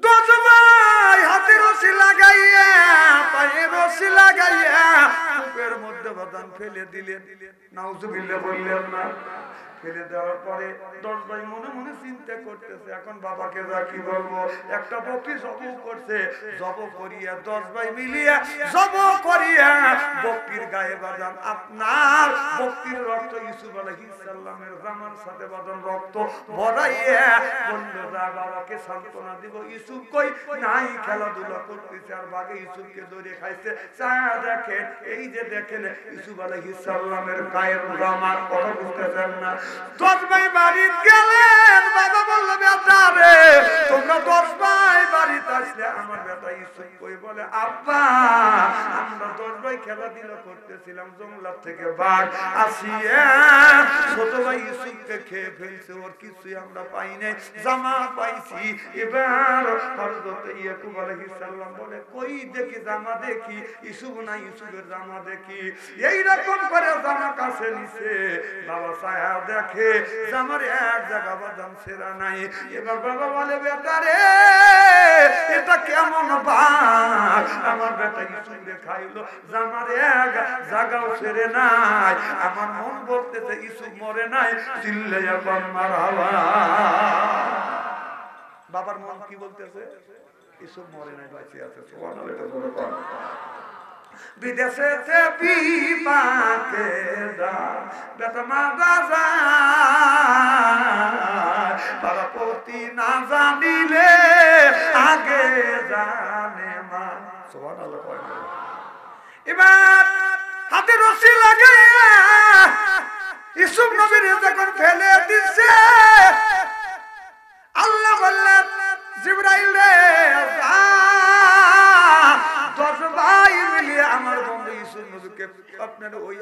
10 ভাই হাতে রশি লাগাইয়া, পায়ে রশি লাগাইয়া কূপের মধ্যে বাদান ফেলে দিলেন। নাউজুবিল্লাহ বললেন না? ফেলে দেওয়ার পরে 10 ভাই মনে মনে চিন্তা করতেছে, এখন বাবাকে যা কি বলবো। একটা বকরি জব করছে, জব করিয়া 10 ভাই মিলিয়া জব করিয়া বকরির গায়ে বাদান আপনার বকরির রক্ত ইউসুফ আলাইহিস সালামের জামার সাথে বাদান রক্ত ভরাইয়া বলল, যা বাবাকে সান্ত্বনা দিব, ইউসুফ কই নাই, খেলাধুলা করতেছে, আর বাগে ইউসুফকে ধরে খাইছে। চা দেখেন, এই যে দেখেন ইউসুফ আলাইহিস সালামের গায়ের জামা, কথা বুঝতেছেন না? 10 ভাই বাড়ি গেলেন, বাবা বলল, বেটা রে তোমরা 10 ভাই বাড়িতে আসলে আমার বেটা ইউসুফ কই? বলে আব্বা আমরা 10 ভাই খেলাধুলা করতেছিলাম, জঙ্গলার থেকে বাঘ আসিয়া ছোট ভাই ইউসুফকে খেয়ে ফেলছে, ওর কিছুই আমরা পাই নাই, জামা পাইছি। এবার হযরত ইয়াকুব আলাইহিস সালাম বলে, কই দেখি জামা দেখি, ইউসুফ না, ইউসুফের জামা দেখি। এই রকম করে জামা কাছে নিছে, বাবা ছায়া দেখে জামার এক জায়গা বাদাম ছেঁড়া নাই। এবার বাবা বলে, বেটা রে এটা কেমন বাঘ, আমার বেটা ইউসুফে খাইলো, জামার এক জায়গাও ছেড়ে নাই। আমার মন বলতেছে ইউসুফ মরে নাই, চিল্লাইয়া বল মারহাবা। বাবার মন কি বলতেছে? ইউসুফ মরে নাই, বেঁচে আছে। সুবহানাল্লাহ, এটা বড় কথা। বিদেশে বিপাকে দা বেটা মারা যায়, পারাপতি না জানিলে আগে জানে মা। সুবহানাল্লাহ। এবার হাতে রশি লাগে ইউসুফ নবীর যখন ফেলে দিচ্ছে, আল্লাহ বললেন জিবরাইল রে 10 ভাই মিলিয়ে আমার বন্ধু ইউসুফ নবীকে আপনার ওই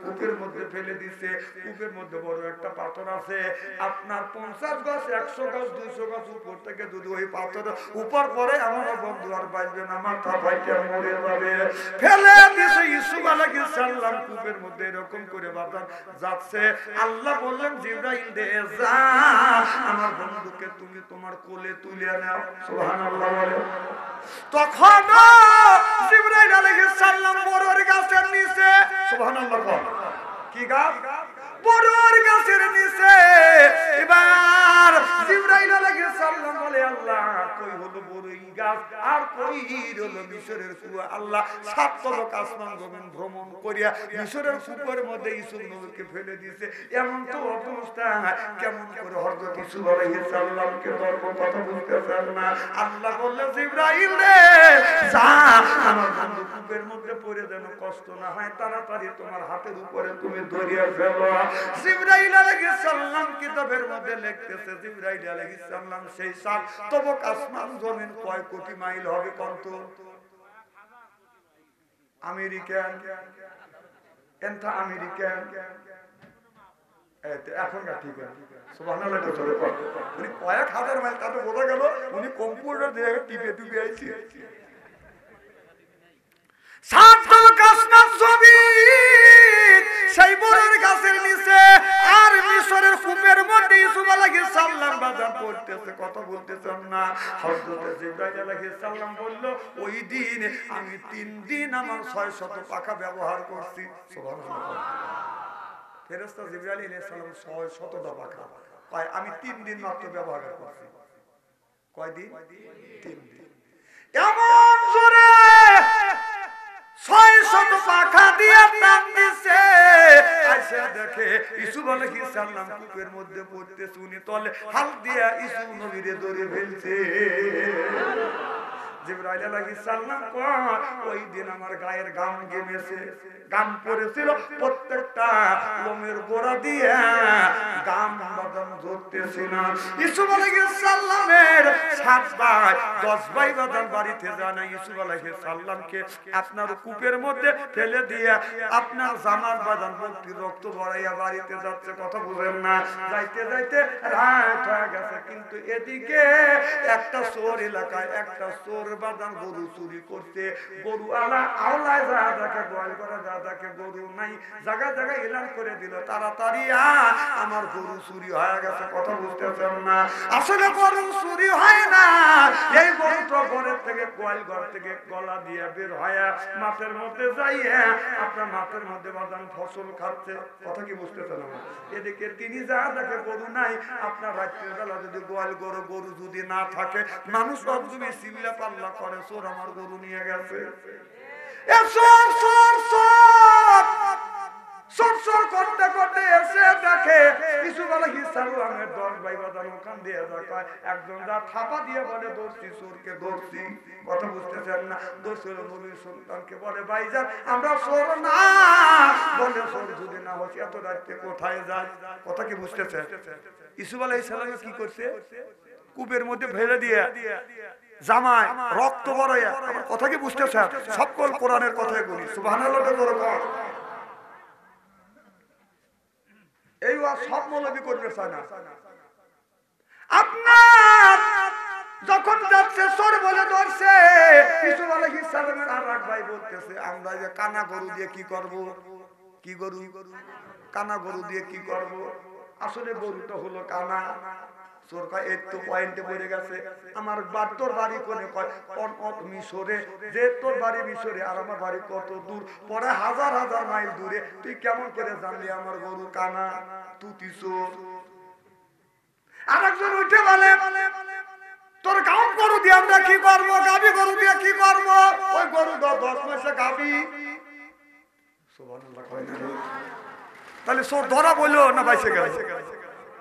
কূপের মধ্যে ফেলে দিছে। কূপের মধ্যে বড় একটা পাথর আছে, আপনার 50 গজ 100 গজ 200 গজ উপর থেকে যদি ওই পাথর উপর পড়ে আমার বন্ধু আর বাঁচবে না, মাথা ফাইটা মরে যাবে। ফেলে দিছে ইউসুফ আলাইহিস সালাম কূপের মধ্যে এরকম করে বাদান যাচ্ছে। আল্লাহ বললেন জিবরাইল দে যা আমার বন্ধুকে তুমি তোমার কোলে তুলে নাও। সুবহানাল্লাহ বলে। তখন জিবরাইল আলাইহিস সালাম বড়র গাছের নিচে, সুবহানাল্লাহ কি গাছ? বড়র গাছের নিচে। এবার জিবরাইল আলাইহিস সালাম বলে, আল্লাহ কই হলো বড়ই গাছ আর কই হলো মিশরের কুয়া? আল্লাহ 7 তবক আসমান জমিন ভ্রমণ করিয়া মিশরের কূপের মধ্যে ইউসুফ নবীকে ফেলে দিয়েছে। এমন তো অবস্থা, কেমন করে হযরত ইউসুফ আলাইহিস সালামকে ধরব? কথা বুঝতেছেন না? আল্লাহ বললেন জিবরাইল রে যা আমার বন্ধু কূপের মধ্যে পড়ে যেন কষ্ট না হয়, তাড়াতাড়ি তোমার হাতের উপরে তুমি ধরিয়া ফেলো। জিবরাইল আলাইহিস সালাম কিতাবের মধ্যে লিখতেছে, জিবরাইল আলাইহিস সালাম সেই 7 তবক আসমান জমিন কয় কোটি মাইল হবে? কত? আমেরিকান এন্থা আমেরিকান এখনকার ঠিক আছে সুবহানাল্লাহ জোরে কর উনি কয়েক হাজার মাইল তাতে বোঝা গেল উনি কম্পিউটার দিয়ে টিপে টিপে আইছে সাতল কাসনা ছবি সেই বড়ের গাছের নিচে আর মিশরের কূপের মধ্যে ইউসুফ আলাইহিস সালাম বাজার পড়তেছে কথা বলতেছেন না হযরত জিবরাইল আলাইহিস সালাম বলল ওই দিন আমি 3 দিন আমার 600 পাখা ব্যবহার করছি সুবহানাল্লাহ ফেরেশতা জিবরাইল আলাইহিস সালাম 600 পাখা কয় আমি 3 দিন মাত্র ব্যবহার করছি কয় দিন 3 দিন এমন জোরে 600 পাখা দিয়ে টান দিছে আইসা দেখে ইউসুফ আলাইহিস সালাম কূপের মধ্যে পড়তেছে উনি তলে হাত দিয়ে ইউসুফ নবীরে ধরে ফেলছে জিবরাইল আলাইহিস সালাম ওই দিন আমার গায়ের গাম গেমেছে গাম পড়েছিল প্রত্যেকটা লোমের গোড়া দিয়ে গাম বাদাম ধরতেছিল ইউসুফ আলাইহিস সালামের 7 ভাই 10 ভাই বাদাম বাড়িতে জানা ইউসুফ আলাইহিস সালামকে আপনার কূপের মধ্যে ফেলে দিয়ে আপনার জামার বাদাম ভর্তি রক্ত ভরাইয়া বাড়িতে যাচ্ছে কথা বুঝেন না যাইতে যাইতে রাত হয়ে গেছে কিন্তু এদিকে একটা চোর এলাকায় একটা চোর বাদাম গরু চুরি করতে গরু আওলায় যা দেখে গোয়াল করে যা দেখে গরু নাই জায়গা জায়গায় এলান করে দিল তাড়াতাড়ি আমার গরু চুরি হয়ে গেছে কথা বুঝতেছেন না আসলে গরু চুরি হয় না এই গরুটা ঘরের থেকে গোয়াল ঘর থেকে গলা দিয়ে বের হয় মাঠের মধ্যে যাইয়ে আপনার মাঠের মধ্যে বাদাম ফসল খাচ্ছে কথা কি বুঝতেছেন না এদিকে তিনি যা দেখে গরু নাই আপনার রাত্রের বেলা যদি গোয়াল গরু যদি না থাকে মানুষ সব তুমি সিমলা পাল্লা করে চোর আমার গরু নিয়ে গেছে করতে করতে এসে দেখে ইউসুফ আলাইহিস সালামের 10 ভাই বাদাম ওখান দিয়ে যায় একজন যা থাপা দিয়ে বলে দৌড়ছি চোরকে দৌড়ছি কথা বুঝতেছেন না দৌড়ছিল নবীর সন্তানকে বলে ভাইজান আমরা চোর না বলে চোর যদি না হচ্ছে এত রাতে কোথায় যায় কথা কি বুঝতেছেন ইউসুফ আলাইহিস সালাম কি করছে কূপের মধ্যে ফেলে দিয়ে জামায় রক্ত ভরাইয়া আমার কথা কি বুঝতেছেন সকল কোরআনের কথাই বলি সুবহানাল্লাহ জোরে কর এই ওয়াজ সব মৌলবি করবে চায় না আপনার যখন যাচ্ছে চোর বলে ধরছে ইউসুফ আলাইহিস সালামের আরেক ভাই বলতেছে আমরা যে কানা গরু দিয়ে কি করব কি গরু কানা গরু দিয়ে কি করব আসলে গরুটা হলো কানা চোর কয় এই তো পয়েন্টে পড়ে গেছে আমার তোর বাড়ি কোনে কয় মিশরে যে তোর বাড়ি মিশরে আর আমার বাড়ি কত দূর পরে হাজার হাজার মাইল দূরে তুই কেমন করে জানলি আমার গরু কানা তুই চোর আরেকজন উঠে বলে তোর গাঁও গরু দিয়ে আমরা কি করবো গাবি গরু দিয়ে কি করবো ওই গরু 10 মাসে গাবি সুবহানাল্লাহ কয় না তাহলে চোর ধরা বললো না বাইসে গেছে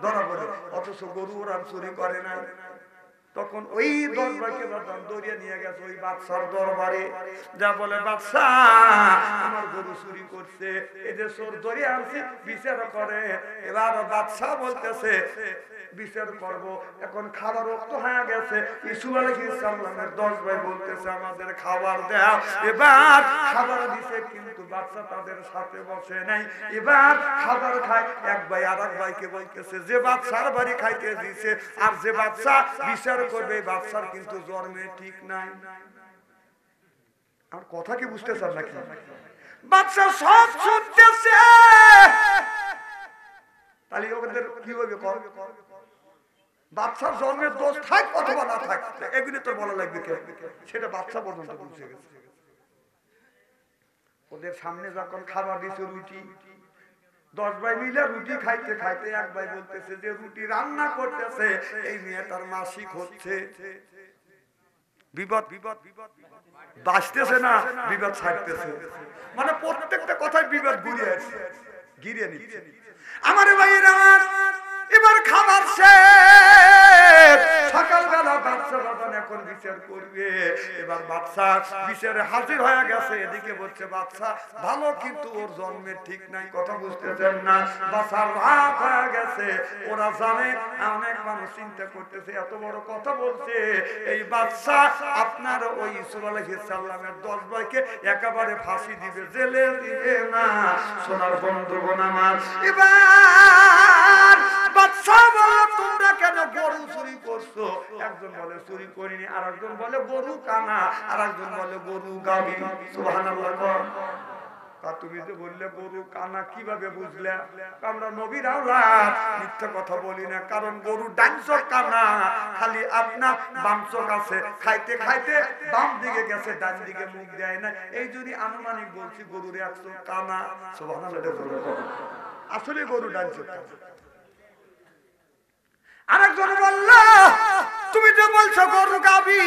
ধরা বলে অথচ গরু ওরা চুরি করে না তখন ওই 10 ভাইকে বাদাম দৌড়িয়ে নিয়ে গেছে ওই বাদশার দরবারে যা বলে বাদশা আমার গরু চুরি করছে এই যে চোর ধরে আনছি বিচার করে এবার বাদশা বলতেছে বিচার করব এখন খাবার রক্ত হয়ে গেছে ইউসুফ আলাইহিস সালামের 10 ভাই বলতেছে আমাদের খাবার দাও এবার খাবার দিছে কিন্তু বাদশা তাদের সাথে বসে নাই এবার খাবার খায় এক ভাই আরেক ভাইকে বলতেছে যে বাদশার বাড়ি খাইতে দিছে আর যে বাদশা বিচার করবে বাদশার কিন্তু জন্মে ঠিক নাই আর কথা কি বুঝতেছেন নাকি বাদশা সব শুনতেছে তাহলে ওদের কি হবে বাদশার জন্মের দোষ থাক অথবা না থাক এগুলি তো বলা লাগবে সেটা বাদশা পর্যন্ত বুঝে গেছে ওদের সামনে যখন খাবার দিছে রুটি 10 ভাই মিলে রুটি খাইতে খাইতে এক ভাই বলতেছে যে রুটি রান্না করতেছে এই মেয়েটার মাসিক হচ্ছে বিপদ বাঁচতেছে না বিপদ ছাড়তেছে মানে প্রত্যেকটা কথায় বিপদ ঘিরে নিচ্ছে আমার ভাইয়েরা এবার খাবার শেষ সকালবেলা বাদশা বাদান এখন বিচার করবে এবার বাদশা বিচারে হাজির হয়ে গেছে এদিকে বলছে বাদশা ভালো কিন্তু ওর জন্মের ঠিক নাই কথা বুঝতেছেন না বাদশা রাগ হয়ে গেছে ওরা জানে অনেক মানুষ চিন্তা করতেছে এত বড় কথা বলছে এই বাদশা আপনার ওই ইউসুফ আলাইহিস সালামের 10 ভাইকে একেবারে ফাঁসি দিবে জেলে দিবে না সোনার বন্ধুগণ আমার এবার বাদশা বলল তোমরা কেন গরু চুরি করছো? একজন বলে চুরি করিনি, আর একজন বলে গরু কানা, আর একজন বলে গরু গাবি। সুবহানাল্লাহ। তা তুমি যে বললে গরু কানা কিভাবে বুঝলে? আমরা নবীর আওলাদ, মিথ্যা কথা বলি না। কারণ গরু ডান চোখ কানা, খালি আপনার বাম চোখ আছে, খাইতে খাইতে বাম দিকে গেছে, ডান দিকে মুখ দেয় না। এই যদি আনুমানিক বলছি গরুর এক চোখ কানা। সুবহানাল্লাহ। আসলে গরু ডান চোখ কানা। আরেকজন বলল তুমি তো বলছো গরু গাবি,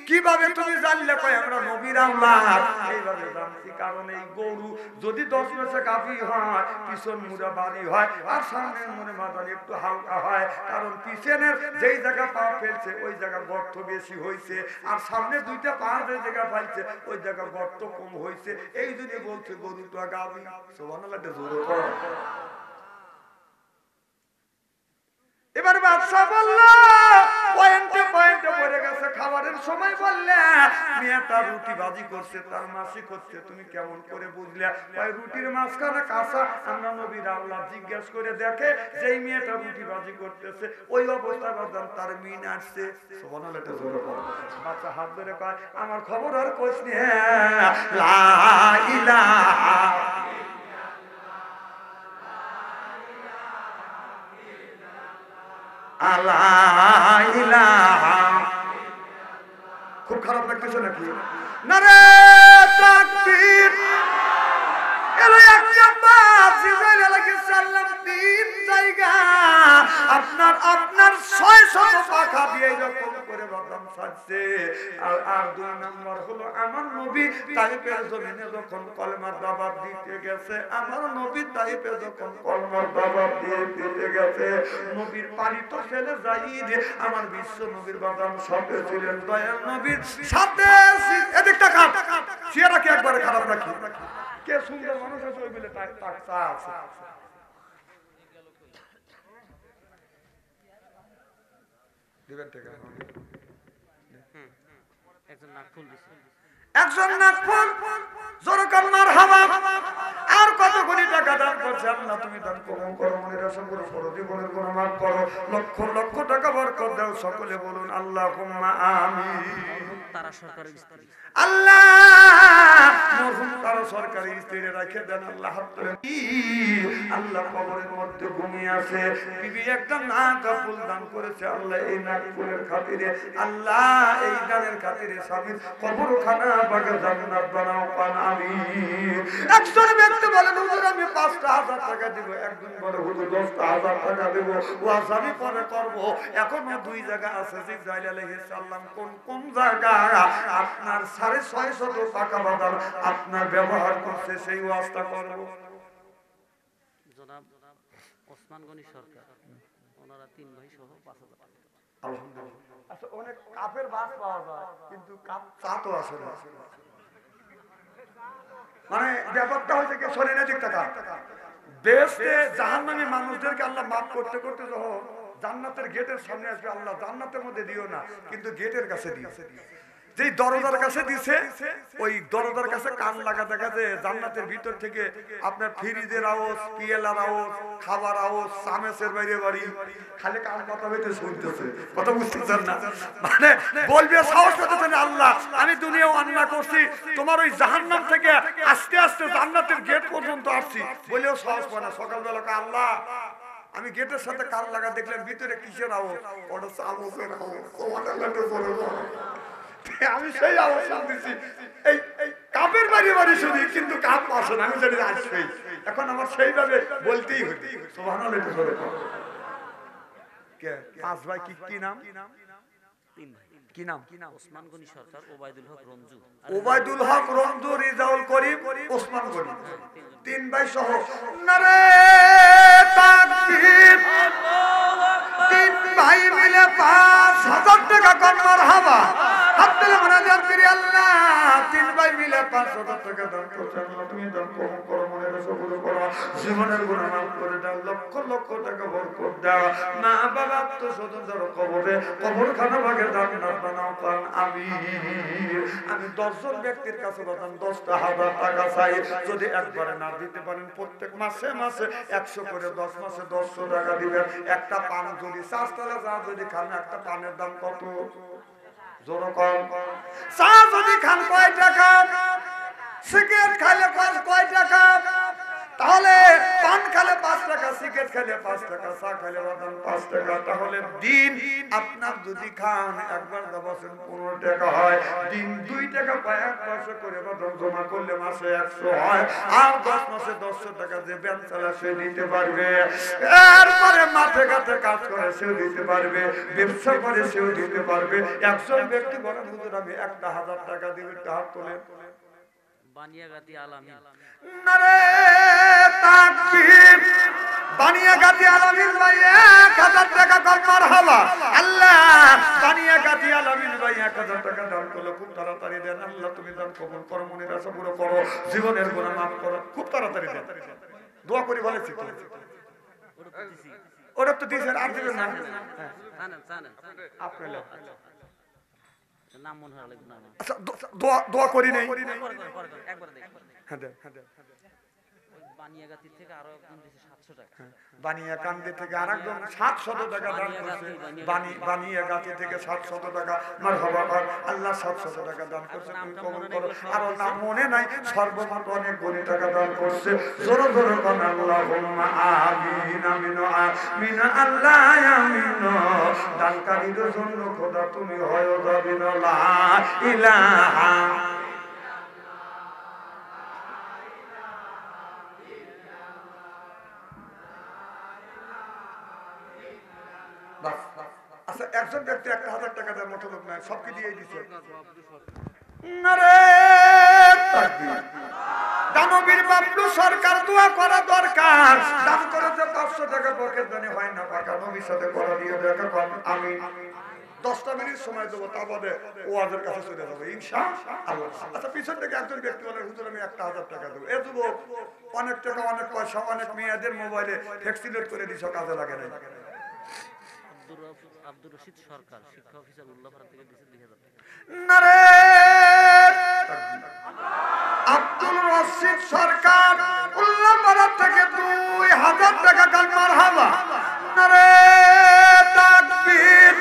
কিভাবে তুমি জানলে? কয় আমরা নবীর আওলাদ। এইভাবে জানছি কারণ এই গরু যদি 10 মাসে গাভী হয়, পিছন মুড়া বাড়ি হয়, আর সামনের মুড়ে মাদানি একটু হালকা হয়। কারণ পিছনের যেই জায়গা পা ফেলছে ওই জায়গা গর্ত বেশি হয়েছে, আর সামনে দুইটা পা যে জায়গা ফেলছে ওই জায়গা গর্ত কম হয়েছে। এই জন্য বলছে গরুটা গাভী। সুবহানাল্লাহ। জোরে করো। এবার বাদশা বলল পয়েন্টে পয়েন্টে পড়ে গেছে। খাবারের সময় বললে মেয়েটা রুটি ভাজি করছে, তার মাসি করছে, তুমি কেমন করে বুঝলে? ওই রুটির মাঝখানে কাঁচা। আমরা নবীর আওলাদ জিজ্ঞেস করে দেখে যেই মেয়েটা রুটি ভাজি করতেছে ওই অবস্থায় বাজান তার মিন আসছে। সুবহানাল্লাহ। বাচ্চা হাত ধরে কয় আমার খবর আর কোস নি। লা ইলাহা খুব খারাপ লাগতেছে নাকি? নারে তাকবীর। আপনার 600 পাখা দিয়ে যখন করে বাদাম ছাড়ছে। আর 2 নম্বর হলো আমার নবী তাইফের জমিনে যখন কলেমার দাওয়াত দিতে গেছে, আমার নবী তাইফে যখন কলেমার দাওয়াত দিতে গেছে, নবীর পালিত ছেলে যাইদ আমার বিশ্ব নবীর বাদাম সাথে ছিলেন। দয়াল নবীর সাথে এদিকটা কাট চেহারা কি একবারে খারাপ রাখি? কে সুন্দর মানুষ আছে ওই বলে তার চা আছে। দিবেন টাকা। একজন নাকফুল জোরকান মারহাবা। আর কত কোটি টাকা দান করছে আল্লাহ, তুমি দান কবুল করো, মনের আশা করো, করো জীবনের গুনাহ মাফ করো, লক্ষ লক্ষ টাকা বরকত দাও। সকলে বলুন আল্লাহুম্মা আমিন। তারা সরকারের স্ত্রী আল্লাহ মরহুম তারা সরকারি স্ত্রী রেখে দেন আল্লাহ। আল্লাহ কবরের মধ্যে ঘুমিয়ে আছে, বিবি একটা নাক ফুল দান করেছে আল্লাহ, এই নাক ফুলের খাতিরে আল্লাহ, এই দানের খাতিরে স্বামীর কবরখানা বাগে জান্নাত বানাও পান আমিন। একজন ব্যক্তি বলেন হুজুর আমি ৫,০০০ টাকা দিব, একজন বলে হুজুর ১০,০০০ টাকা দেব, ওয়াজ আমি পরে করব। এখনো 2 জায়গা আছে জিবরাইল আলাইহিস সালাম কোন কোন জায়গা আপনার ৬৫০ টাকা বাদাম আপনার ব্যবহার করছে সেই ওয়াজটা করব। জনাব ওসমান গনি সরকার ওনারা 3 ভাই সহ ৫,০০০ টাকা। আলহামদুলিল্লাহ। আচ্ছা অনেক কাপের বাস পাওয়া যায় কিন্তু কাপ চা তো আসে না। মানে ব্যাপারটা হচ্ছে কি শোনেন এদিক টাকা দেশে জাহান্নামী মানুষদেরকে আল্লাহ মাফ করতে করতে যখন জান্নাতের গেটের সামনে আসবে আল্লাহ জান্নাতের মধ্যে দিও না কিন্তু গেটের কাছে দিয়েছে। যেই দরজার কাছে দিছে ওই দরজার কাছে কান লাগা দেখা যায় জান্নাতের ভিতর থেকে আপনার ফ্রিজের আওয়াজ, পিয়েলার আওয়াজ, খাবার আওয়াজ, চামচের বাইরে বাড়ি খালি কান কথা হইতে শুনতেছে। কথা বুঝতেছেন না? মানে বলবে সাহস করতেছেন আল্লাহ আমি দুনিয়াও অন্যায় করছি, তোমার ওই জাহান্নাম থেকে আস্তে আস্তে জান্নাতের গেট পর্যন্ত আসছি বলেও সাহস পায় না। সকালবেলা আল্লাহ আমি গেটের সাথে কান লাগা দেখলেন ভিতরে কিসের আওয়াজ? ওটা চামচের আওয়াজ। আমি সেই আওয়াজ শুনতেছি এই কাপের বাড়ি বাড়ি শুনি কিন্তু কাপ আসে না। আমি জানি আসবে, এখন আমার সেইভাবে বলতেই হতো সুবহানাল্লাহ। কে 5 ভাই কি নাম? 3 ভাই। কি নাম? ওসমান গনি সরকার, ওবায়দুল হক রঞ্জু, ওবায়দুল হক রঞ্জু, রিজাউল করিম, ওসমান গনি 3 ভাই সহ নারে তাকবীর। 3 ভাই মিলে 5,০০০ টাকা কর মারহাবা। হাত তুলে মোনাজাত করি আল্লাহ 3 ভাই মিলে 5,000 টাকা দান করছে আল্লাহ তুমি দান কবুল করো মনে কবুল করো জীবনের গুনাহ মাফ করে দাও লক্ষ লক্ষ টাকা বরকত দাও মা বাবা তো স্বতন্ত্র কবরখানা ভাগে জান্নাত বানাও পান আমি 10 জন ব্যক্তির কাছে বলতাম 10,000 টাকা চাই যদি একবারে না দিতে পারেন প্রত্যেক মাসে মাসে 100 করে 10 মাসে 100 টাকা দিবেন একটা পান যদি চাষতলা যা যদি খান একটা পানের দাম কত জোর কম চা যদি খান কয় টাকা সিগারেট খাইলে কয় টাকা তাহলে পান খেলে 5 টাকা সিগারেট খেলে 5 টাকা চা খেলে 5 টাকা তাহলে দিন আপনার যদি খান একবার বছর 15 টাকা হয় দিন 2 টাকা পায় 1 মাসে করে বাদাম জমা করলে মাসে 100 হয় আর 10 মাসে 100 টাকা যে ব্যাংক চালা সে দিতে পারবে এরপরে মাঠে ঘাটে কাজ করে সেও দিতে পারবে ব্যবসা করে সেও দিতে পারবে একজন ব্যক্তি বলেন হুজুর আমি 1,000 টাকা দিব হাত তোলেন বানিয়াগাতি আলামিন নারে তাকবীর বানিয়াগাতি আলামিন ভাই 1000 টাকা কম মারহাবা আল্লাহ বানিয়াগাতি আলামিন ভাই 1000 টাকা দান করলো খুব তাড়াতাড়ি দেন আল্লাহ তুমি দান কবুল করো মনের আশা পুরো করো জীবনের গুনাহ maaf করো খুব তাড়াতাড়ি দেন দোয়া করি বলেছি তো ওটা তো দিছেন আর দিবেন না জানেন আপনারা নাম মনে হয় লাগবে না আচ্ছা দোয়া করি নাই একবার দেখ হ্যাঁ দেন বানিয়াগাতি থেকে আরো একজন দিছে 700 টাকা বানিয়া কান্দি থেকে আরেকজন 700 টাকা দান করছে বানিয়াগাতি থেকে 700 টাকা মারহাবা আল্লাহ 700 টাকা দান করছে তুমি কবুল করো আর নাম মনে নাই সর্বমোট অনেক কোটি টাকা দান করছে জোরে জোরে কোন আল্লাহুম্মা আমিন আমিন আমিন আল্লাহ আমিন দানকারীর জন্য খোদা তুমি হয় যাবিন লা ইলাহা আচ্ছা একজন ব্যক্তি 1,000 টাকা দেওয়ার মতো লোক নাই সবকে দিয়ে দিচ্ছে নারে তাকবীর দানবীর বাবলু সরকার দোয়া করা দরকার দান করেছে 500 টাকা পকেট দানি হয় না পাকা নবীর সাথে করা দিয়ে দেখা কম আমি 10টা মিনিট সময় দেবো তা বাদে ওয়াজের কাছে চলে যাবো ইনশাআল্লাহ আচ্ছা পিছন থেকে একজন ব্যক্তি বলে হুজুর আমি 1,000 টাকা দেবো এ যুবক অনেক টাকা অনেক পয়সা অনেক মেয়েদের মোবাইলে ফ্যাক্সিলেট করে দিছো কাজে লাগে না আব্দুর রশিদ সরকার শিক্ষা অফিসার উল্লাপাড়া থেকে দিয়েছে 2000 টাকা নারে আব্দুল রশিদ সরকার উল্লাপাড়া থেকে 2000 টাকা কাল মারহাবা নারে তাকবীর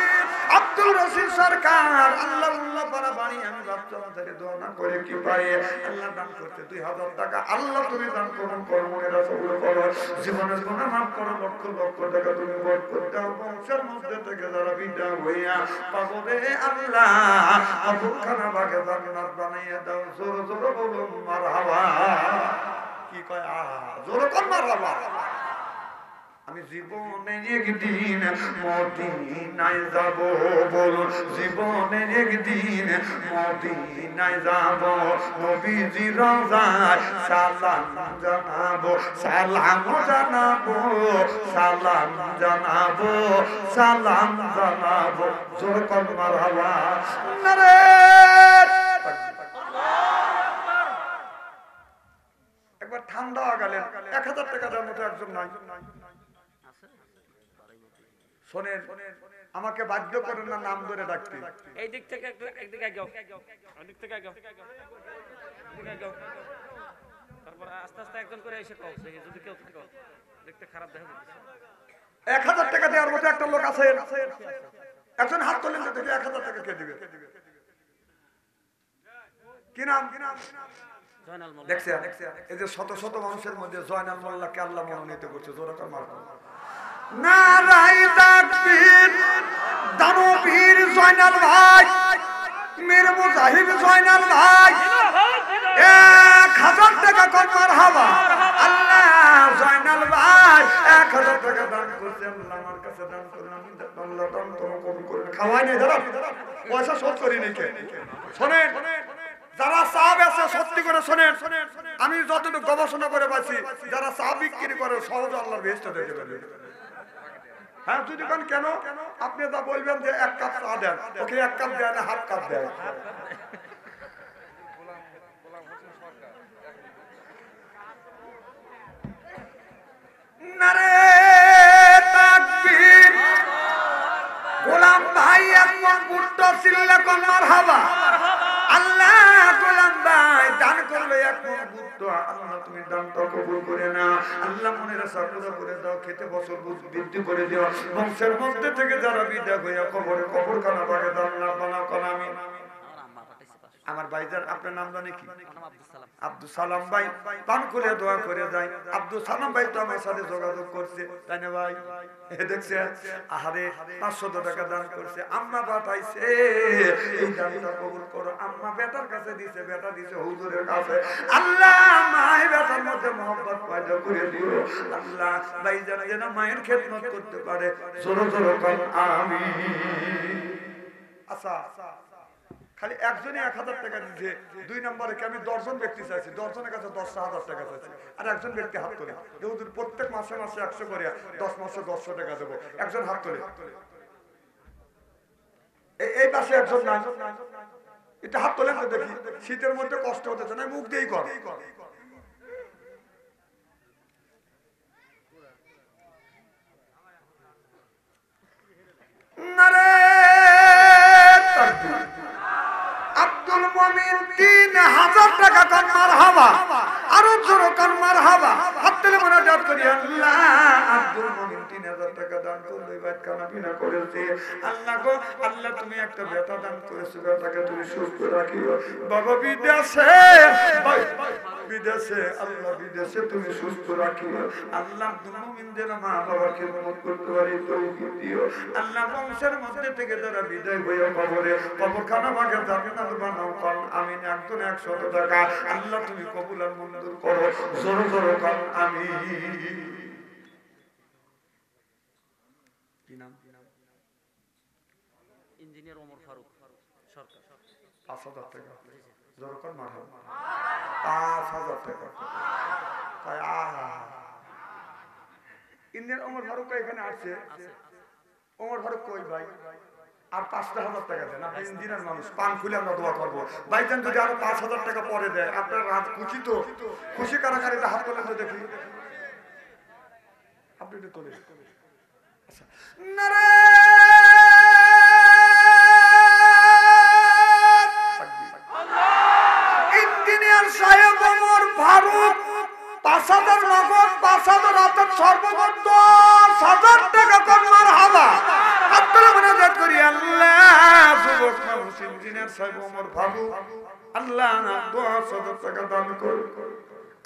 আব্দুল রশিদ সরকার আল্লাহ উল্লাপাড়া বাড়ি আমি বাচ্চাদের দোয়া না করে কি পাই আল্লাহ দান করতে 2000 টাকা আল্লাহ তুমি দান করুন কর্মের সবগুলো করো জীবনের গুনাহ maaf করো লক্ষ লক্ষ টাকা তুমি বরকত দাও বংশের মধ্যে থেকে যারা বিদা হইয়া পাগলে আল্লাহ আবুখানা ভাগে জান্নাত বানাইয়া দাও জোরে জোরে বলুন মারহাবা কি কয় জোরে কোন মারহাবা আমি জীবনে একদিন মদিনায় যাব বলুন জীবনে একদিন মদিনায় যাব নবীজি রওজায় সালাম জানাবো সালাম জানাবো সালাম জানাবো সালাম জানাবো জোরে কোন মারহাবা নারে একবার ঠান্ডা গেলেন 1000 টাকা দেওয়ার মতো একজন নাই শোনেন আমাকে বাধ্য করেন না নাম ধরে ডাকতে এই দিক থেকে একদিকে যাও ওই দিক থেকে যাও এদিকে যাও তারপর আস্তে আস্তে একজন করে এসে কও যদি কেউ থাকো দেখতে খারাপ দেখা যাচ্ছে 1000 টাকা দেওয়ার মতো একটা লোক আছে একজন হাত তোলেন তো দেখি 1000 টাকা কে দিবে কি নাম জয়নাল মোল্লা দেখছেন এই যে শত শত মানুষের মধ্যে জয়নাল মোল্লাকে আল্লাহ মনোনীত করছে জোরে কর মারহাবা নারাই তাকবীর দানবীর জয়নাল ভাই মীর মুজাহিদ জয়নাল ভাই 1000 টাকা কর মারহাবা আল্লাহ জয়নাল ভাই 1000 টাকা দান করছে আল্লাহ আমার কাছে দান করুন আমি আল্লাহ দান তোমাকে কবুল করুন খাওয়াই নাই দাদা পয়সা শোধ করি নাই কে শুনেন যারা চা বেচে সত্যি করে শোনেন আমি যতটুকু গবেষণা করে পাচ্ছি যারা চা বিক্রি করে সহজে আল্লাহর বেহেশতে দেখে ফেলবে হ্যাঁ যদি কেন আপনি যা বলবেন যে 1 কাপ চা দেন ওকে 1 কাপ দেয় না হাফ কাপ দেয় চিল্লা কোন মারহাবা। আল্লাহ গোলাম ভাই দান করবে এক মন গুপ্ত, আল্লাহ তুমি দানটা কবুল করে না। আল্লাহ মনের আশা পুরো করে দাও, খেতে বছর বৃদ্ধি করে দিও। বংশের মধ্যে থেকে যারা বিদায় হইয়া কবরখানা বাগে দাও না বানাও কোন আমি। আমার ভাইজান আপনার নাম জানি কি? আব্দুল সালাম ভাই। পান খুলে দোয়া করে যায়। আব্দুল সালাম ভাই তো আমার সাথে যোগাযোগ করছে, তাই না ভাই? দেখছে আহারে 500 টাকা দান করছে, আম্মা পাঠাইছে, এই দানটা কবুল করো। আম্মা বেটার কাছে দিছে, বেটা দিছে হুজুরের কাছে। আল্লাহ মায়ের বেটার মধ্যে মহব্বত পয়দা করে দিও। আল্লাহ ভাইজান যেন মায়ের খেদমত করতে পারে, জোরে জোরে বল আমিন। আচ্ছা খালি একজনে 1000 টাকা দিচ্ছে, 2 নম্বরে কি আমি 10 জন ব্যক্তি চাইছি, 10 জনের কাছে 10,000 টাকা চাইছি, আর একজন ব্যক্তি হাত তোলে। হুজুর প্রত্যেক মাসে মাসে 100 করে 10 মাসে 100 টাকা দেবো, একজন হাত তোলে। এই পাশে একজন নাই, এটা হাত তোলেন তো দেখি। শীতের মধ্যে কষ্ট হতেছে না, মুখ দিয়েই কর। আব্দুল মুমিন 3000 টাকা কোন মারহাবা, আরো জোরে কোন মারহাবা। হাত তুলে মুনাজাত করি আল্লাহ আব্দুল মুমিন 3000 টাকা দান করলে বাদ কানা বিনা করেছে। আল্লাহ গো আল্লাহ তুমি একটা বেটা দান করেছো, বেটাকে তুমি সুস্থ রাখিও। বাবা বিদেশে, বিদেশে আল্লাহ বিদেশে তুমি সুস্থ রাখিও। আল্লাহ আব্দুল মুমিনদের মা বাবাকে খেদমত করতে পারি তৌফিক দিও। আল্লাহ বংশের মধ্যে থেকে যারা বিদায় হয়ে কবরখানা ভাগে জান্নাত বানাও কোন আমিন। একজন 100 টাকা আল্লাহ তুমি কবুল আর মঞ্জুর করো, জোরে জোরে কোন আমিন। কি নাম? ইঞ্জিনিয়ার ওমর ফারুক সরকার। 5000 টাকা জোরে কোন মারহাবা। 5000 টাকা তাই ইঞ্জিনিয়ার ওমর ফারুক এখানে আসছে। ওমর ফারুক কই ভাই? আর 5000 টাকা দেন। আপনি ইঞ্জিনিয়ার মানুষ, পান খুলে আমরা দোয়া করবো। ভাইজান যদি আরো 5000 টাকা পরে দেয় আপনার রাত খুশি তো? খুশি কারাকারিতে হাত তোলেন তো দেখি। আপনি একটু তোলেন। আচ্ছা নারে ইঞ্জিনিয়ার সাহেব ওমর ফারুক 5000 নগদ, 5000 অর্থাৎ সর্বমোট 10,000 টাকা কোন মারহাবা। আপনারা মুনাজাত করি আল্লাহ যুবক মানুষ ইঞ্জিনিয়ার সাহেব ওমর ফারুক আল্লাহ 10,000 টাকা দান করো।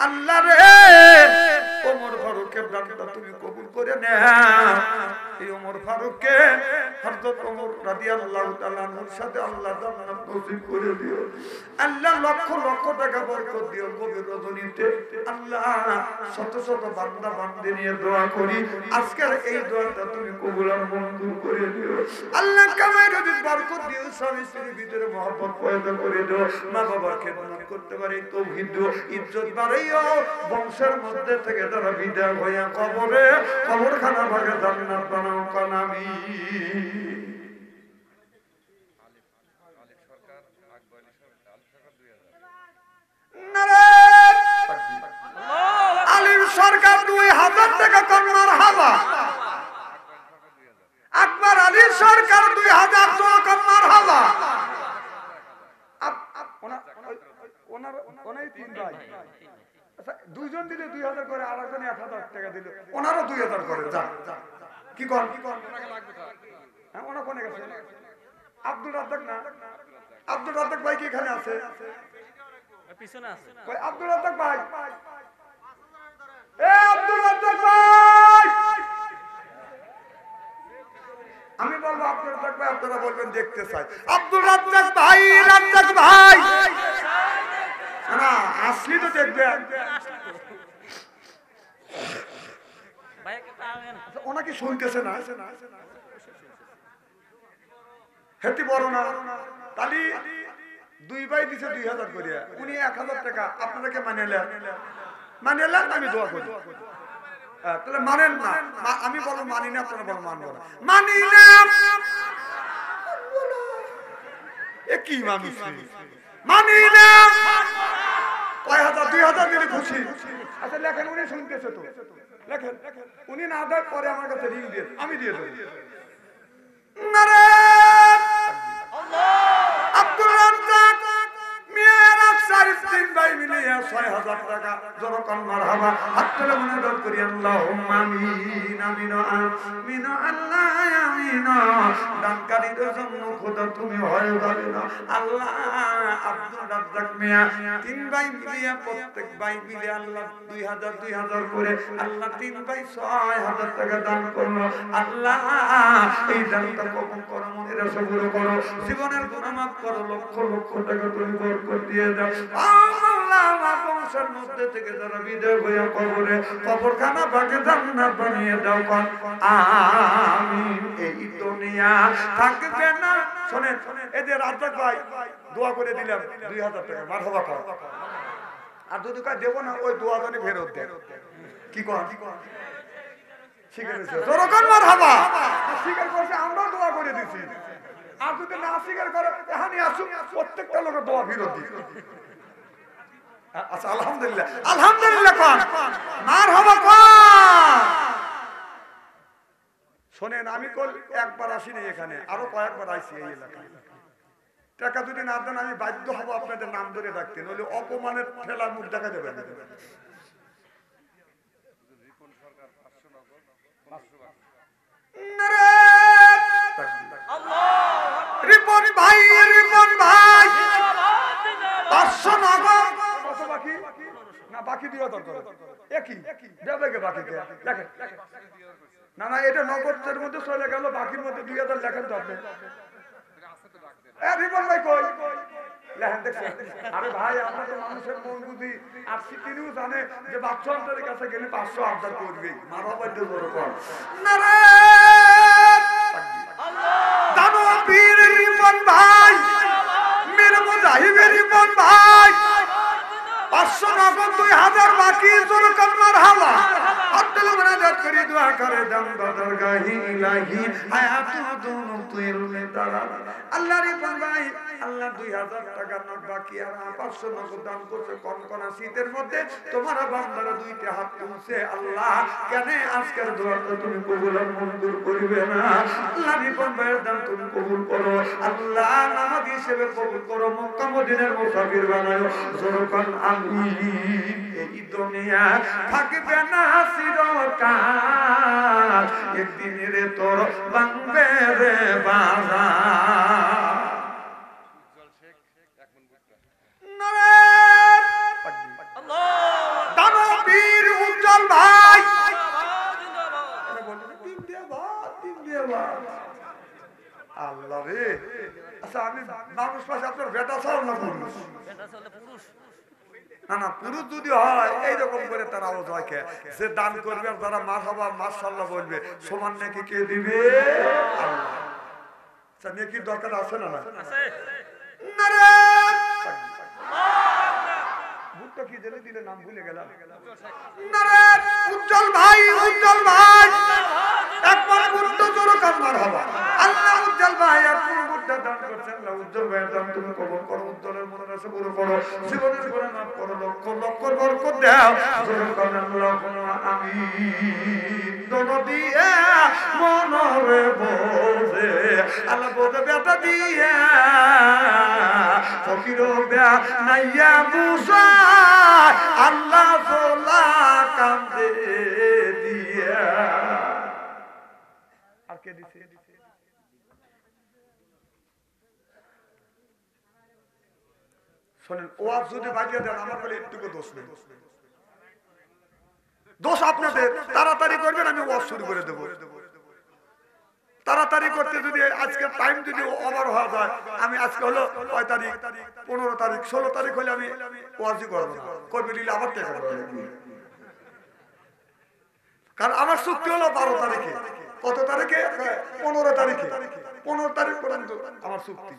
আল্লাহ রে ওমর ফারুকের দানটা তুমি কবুল করে নাও। এই ওমর ফারুককে হযরত ওমর রাদিয়াল্লাহু তাআলা আনহুর সাথে আল্লাহ জান্নাত নসিব করে দিও। আল্লাহ লক্ষ লক্ষ টাকা বরকত দিও। গভীর রজনীতে আল্লাহ শত শত বান্দা বান্দী নিয়ে দোয়া করি, আজকের এই দোয়াটা তুমি কবুল আর মঞ্জুর করে দিও। আল্লাহ কামাই রুজির বরকত দিও, স্বামী স্ত্রীর ভিতরে মহব্বত পয়দা করে দিও, মা বাবার খেদমত করতে পারি তৌফিক দিও, ইজ্জত বাড়াইও। বংশের মধ্যে থেকে যারা বিদায় হইয়া কবরখানা ভাগে জান্নাত বানাও কোন আমিন। আলিম সরকার 2000 টাকা কোন মারহাবা। আকবর আলী সরকার 2000 টাকা কোন মারহাবা। ওনাই 3 ভাই। আচ্ছা দুইজন দিলে 2000 করে, আর একজন 1000 টাকা দিলে ওনারও 2000 করে। যান কি কোন হ্যাঁ ওনা কোনে গেছে? আব্দুল রাজ্জাক না? আব্দুল রাজ্জাক ভাই কি এখানে আছে? পিছনে আছে। কই আব্দুল রাজ্জাক ভাই? এ আব্দুল রাজ্জাক ভাই, আমি বলবো আব্দুল রাজ্জাক ভাই, আপনারা বলবেন দেখতে চাই। আব্দুল রাজ্জাক ভাই, রাজ্জাক ভাই না আসলি তো দেখবেন। ওনাকে শুনতেছে না? হেতি বড় না তালি 2 ভাই দিছে 2000 করিয়া, উনি 1000 টাকা আপনাদেরকে মানিলেন। আমি দোয়া করি তাহলে মানেন না। আমি বলবো মানি না, আপনারা বলবো মানবো না। মানি না এ কি মানুষ? মানি না কয় হাজার 2000 দিলে খুশি। আচ্ছা লেখেন, উনি শুনতেছে তো লেখেন। উনি না দেয় পরে আমার কাছে রিং দিয়ে আমি দিয়ে দেবো। নারে আল্লাহ মিলিয়ে 6000 টাকা জোরকান মারহাবা হাত তুলে মুনাজাত করি আল্লাহুম্মা আমিন আমিন আমিন আল্লাহ আমিন দানকারীদের জন্য খোদা তুমি হয় যাবে না আল্লাহ আব্দুল রাজ্জাক মিয়া 3 ভাই মিলিয়ে প্রত্যেক ভাই মিলিয়ে আল্লাহ 2000 করে আল্লাহ 3 ভাই 6000 টাকা দান করলো আল্লাহ এই দানটা কবুল করো মনের আশা পুরো করো জীবনের গুনাহ মাফ করো লক্ষ লক্ষ টাকা তুমি বরকত দিয়ে দাও আল্লাহ বংশের মধ্যে থেকে যারা বিদায় হয়ে কবরে কবরখানা বাগে জান্নাত বানিয়ে দাও আমিন এই দুনিয়া থাকবে না শুনেন এই যে রাজ্জাক ভাই দোয়া করে দিলাম 2000 টাকা মারহাবা কর আর যদি কাজ দেব না ওই দোয়া জানি ফেরত দেয় কি কর স্বীকার করেছে জোরকান মারহাবা স্বীকার করছে আমরা দোয়া করে দিছি আর যদি না স্বীকার করে এখানে আসুক প্রত্যেকটা লোকের দোয়া ফেরত দিই আচ্ছা আলহামদুলিল্লাহ আলহামদুলিল্লাহ কোন মারহাবা কোন শুনেন আমি কল একবার আসিনি এখানে আরো কয়েকবার আইছি এই এলাকায় টাকা যদি না দেন আমি বাধ্য হব আপনাদের নাম ধরে ডাকতে নইলে অপমানের ঠেলা মুখ দেখা যাবে না রিপন ভাই 500 নগদ কত বাকি না বাকি দিও দরকার একই দেবে কে বাকি দেখেন না না এটা নগদের মধ্যে চলে গেল বাকির মধ্যে 2000 লেখেন তো আপনি রিপন ভাই কই লেখেন দেখছেন আরে ভাই আমরা তো মানুষের মন বুঝি আর তিনিও জানে যে বাচ্চা অন্তরের কাছে গেলে 500 আবদার করবে মারহাবা দিয়ে বড় কর নারায়ণ দানবীর রিপন ভাই মীর মুজাহিদের রিপন ভাই 500 নগদ 2000 বাকি জোরকান মারহাবা আব্দুল মুনাজাত করি দোয়া করে দাম দরগাহি ইলাহি হায়াতু দুনুতুল মিতারা আল্লাহ রিপন ভাই আল্লাহ 2000 টাকা নোট বাকি আর 500 নগদ দান করছে কনকনা শীতের মধ্যে তোমার বান্দারা দুইটা হাত তুলছে আল্লাহ কেন আজকের দোয়াটা তুমি কবুল আর মঞ্জুর করিবে না আল্লাহ রিপন ভাইয়ের দান তুমি কবুল করো আল্লাহ নামাজ হিসেবে কবুল করো মক্কা মদিনার মুসাফির বানাও জোরকান আমিন এই দুনিয়া থাকবে না চিরকাল একদিন রে তোর ভাঙবে রে বাজার দানবীর উজ্জ্বল ভাই আল্লাহ রে আচ্ছা আমি মানুষ পাশে আপনার বেটা চাও না পুরুষ না না পুরুষ যদি হয় এইরকম করে তার আওয়াজ হয় কে যে দান করবে আর তারা মারহাবা মাশাআল্লাহ বলবে সমান নাকি কে দিবে আল্লাহ আচ্ছা নেকির দরকার আছে না না আছে নারায়ণ ভুট্টা কি জেলে দিলে নাম ভুলে গেলাম নারায়ণ উজ্জ্বল ভাই একবার ভুট্টা জোরকান মারহাবা আল্লাহ উজ্জ্বল ভাই আপনি ভুট্টা দান করছেন আল্লাহ উজ্জ্বল ভাই দান তুমি কবুল করো উজ্জ্বলের মনের আশা পুরো করো জীবনের গুনাহ মাফ করো লক্ষ লক্ষ বরকত দাও জোরকান আল্লাহুম্মা আমিন দোনো দিয়ে মনরে বোঝে আল্লাহ বোঝে বেটা দিয়া ফকির বেয়া নাইয়া বুঝা আল্লাহ সোলা কান্দে দিয়া আর কে দিছে শোনেন ওয়াজ যদি বাজিয়ে দেন আমার বলে একটুকু দোষ নেই দোষ আপনাদের তাড়াতাড়ি করবেন আমি ওয়াজ শুরু করে দেবো তাড়াতাড়ি করতে যদি আজকে টাইম যদি ওভার হওয়া যায় আমি আজকে হলো 6 তারিখ 15 তারিখ 16 তারিখ হলে আমি ওয়াজই করবো না করবে নিলে আবার টাকা কারণ আমার চুক্তি হলো 12 তারিখে কত তারিখে 15 তারিখে 15 তারিখ পর্যন্ত আমার চুক্তি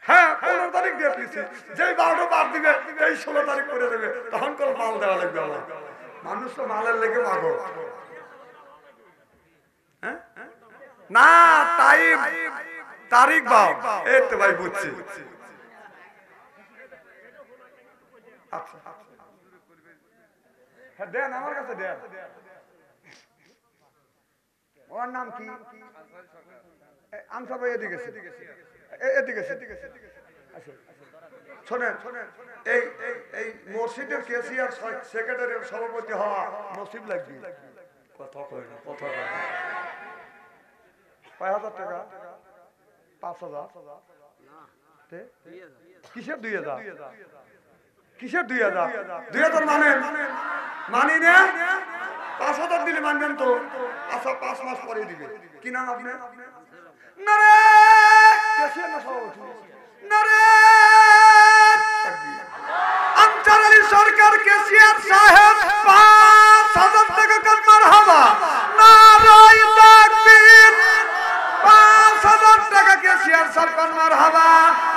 হ্যাঁ 15 তারিখ দিয়ে দিয়েছি যেই 12টা বাদ দিবে এই 16 তারিখ করে দেবে তখন কোন মাল দেওয়া লাগবে আমার মানুষ তো মালের লেগে পাগল হ্যাঁ না টাইম তারিখ বাও এই তো ভাই বুঝছি আচ্ছা হ্যাঁ দেন আমার কাছে দেন ওর নাম কি আনসার ভাই এদিকে এদিকে শোনেন, এই এই মসজিদের কেসিয়ার সেক্রেটারির সভাপতি হওয়া নসিব লাগবে। কথা কয় না, কথা কয় না। 5,000 টাকা, 5,000, কিসের 2,000? কিসের 2,000? 2,000 মানি না। 5,000 দিলে মানবেন তো? আচ্ছা 5 মাস পরে দিবে। কি নাম আপনি? নারে কেসিয়ার না সভাপতি? নারে আনসার আলী সরকার কেসিয়ার সাহেব 5,000 টাকা কার মারহাবা। নারাই তাকবীর। 5,000 টাকা কেসিয়ার সরকার মারহাবা।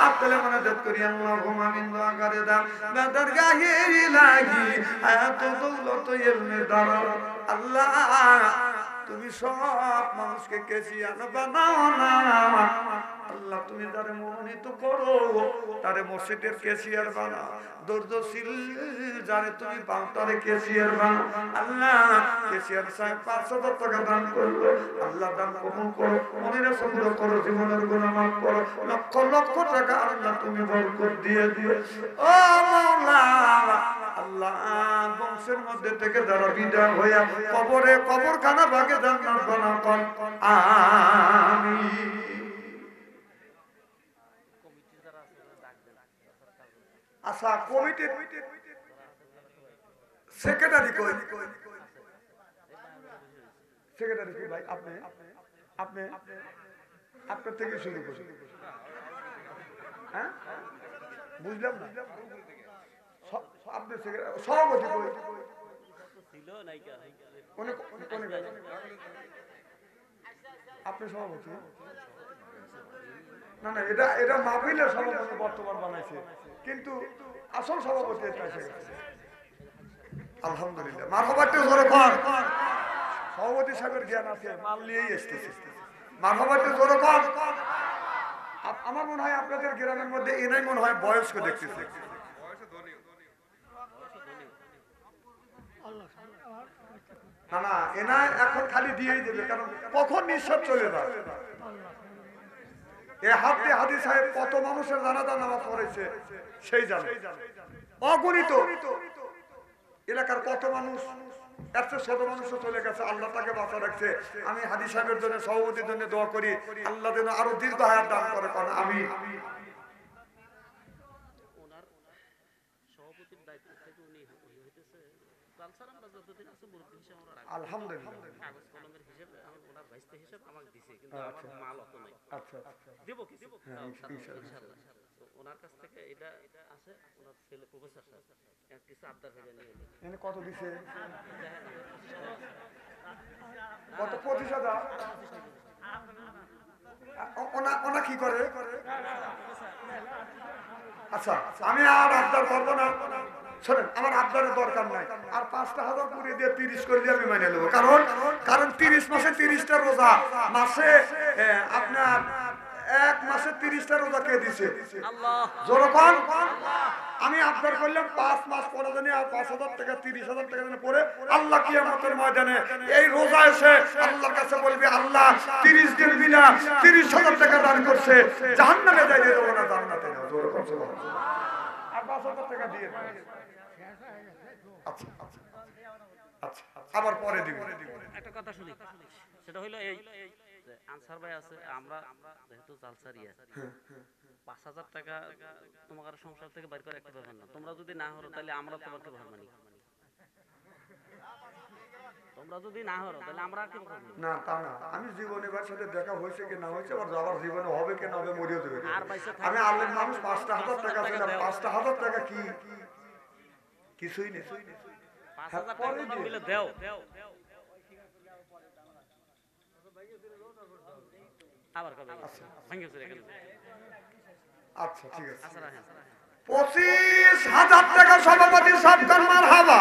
আপনি মনে দত করি আল্লাহুম্মা আমিন দোয়া করে দাও। দরগাহে ইলাহি এত দৌলত ইলমে দাও আল্লাহ, তুমি সব মানুষকে কেসিয়ার বানাও না আল্লাহ। তুমি তারে মনোনীত করো, তারে মসজিদের কেসিয়ার বানাও। দর্দশীল যারে তুমি পাও তারে কেসিয়ার বানাও আল্লাহ। কেসিয়ার সাহেব 5,000 টাকা দান করলো আল্লাহ, দান কবুল করো, মনের সবুর করো, জীবনের গুনাহ মাফ করো। লক্ষ লক্ষ টাকা আল্লাহ তুমি বরকত দিয়ে দিও ও মাওলা আল্লাহ। বংশের মধ্যে থেকে যারা বিদায় হইয়া কবরে কবরখানা ভাগে জান্নাত বানাও কোন আমিন। আচ্ছা কমিটির সেক্রেটারি কই? সেক্রেটারি কি ভাই? আপনি আপনি আপনার থেকে শুরু করি। হ্যাঁ বুঝলাম না। আপনি সভাপতি কই? আপনি সভাপতি? না না, এটা এটা মাহফিলের সভাপতি বর্তমান বানাইছে, কিন্তু আসল সভাপতি এসে গেছে। আলহামদুলিল্লাহ, মারহাবাতে জোরে কর। সভাপতি সাহেবের জ্ঞান আছে, মাল নিয়েই এসেছে। মারহাবাতে জোরে কর। আমার মনে হয় আপনাদের গ্রামের মধ্যে এনাই মনে হয় বয়স্ক দেখতেছে। না না, এনা এখন খালি দিয়েই দেবে, কারণ কখন নিঃশ্বাস চলে যায়। এ হাতে হাদি সাহেব কত মানুষের জানাজা নামাজ পড়েছে সেই জানে, অগণিত এলাকার কত মানুষ, এত ছোট মানুষও চলে গেছে, আল্লাহ তাকে বাঁচা রাখছে। আমি হাদি সাহেবের জন্য, সভাপতির জন্য দোয়া করি, আল্লাহ যেন আরো দীর্ঘ হায়াত দান করে। কারণ আমি আলহামদুলিল্লাহ কাগজ কলমের হিসাব আমার ওনার ভাইস্তে হিসাব আমাকে দিয়েছে, কিন্তু আমার মাল অত নাই। আচ্ছা দেব কি ইনশাআল্লাহ। ওনার কাছ থেকে এটা আছে, ওনার ছেলে প্রফেসর সাহেব কিছু আবদার হয়ে নিয়ে এনে কত দিছে? কত? 25,000। ওনা কি করে? আচ্ছা আমি আর আবদার করবো না। শোনেন, আমার আবদারের দরকার নাই। আর 5,000 পুরে দিয়ে 30 করে দিয়ে আমি মেনে নেবো। কারণ 30 মাসে 30টা রোজা, মাসে আপনার 1 মাসে 30টা রোজা কে দিছে? যেরকম আমি আবদার করলাম 5 মাস পরে জানি আর 5,000 টাকা 30,000 টাকা জানি পরে আল্লাহ কিয়ামতের ময়দানে এই রোজা এসে আল্লাহর কাছে বলবে, আল্লাহ 30 দিন বিনা 30,000 টাকা দান করছে, জাহান্নামে যাই দেব না, জান্নাতে যাও। যেরকম সুবহানাল্লাহ। আর 5,000 টাকা দিয়ে আচ্ছা আচ্ছা আচ্ছা আবার পরে দিব। একটা কথা শুনি, সেটা হলো এই আনসার ভাই আছে, আমরা যেহেতু জালসারিয়া 5,000 টাকা তোমার সংসার থেকে বাইর করে একটা ব্যাপার না। তোমরা যদি না হরো তাহলে আমরা তোমাকে ভর মানি, তোমরা যদি না হরো তাহলে আমরা কি ভর মানি? না তা না, আমি জীবনে বার সাথে দেখা হয়েছে কি না হয়েছে, আবার যাওয়ার জীবনে হবে কি না হবে, মরিও দেবে। আমি আলেম মানুষ, 5,000 টাকা ছিল, 5,000 টাকা কি কিছুই নেই। 5,000 টাকা মিলে দাও। আবার কবে ভাঙিয়ে চলে গেল। আচ্ছা ঠিক আছে। আচ্ছা রাখেন। 25,000 টাকা সভাপতি সবকার মারহাবা,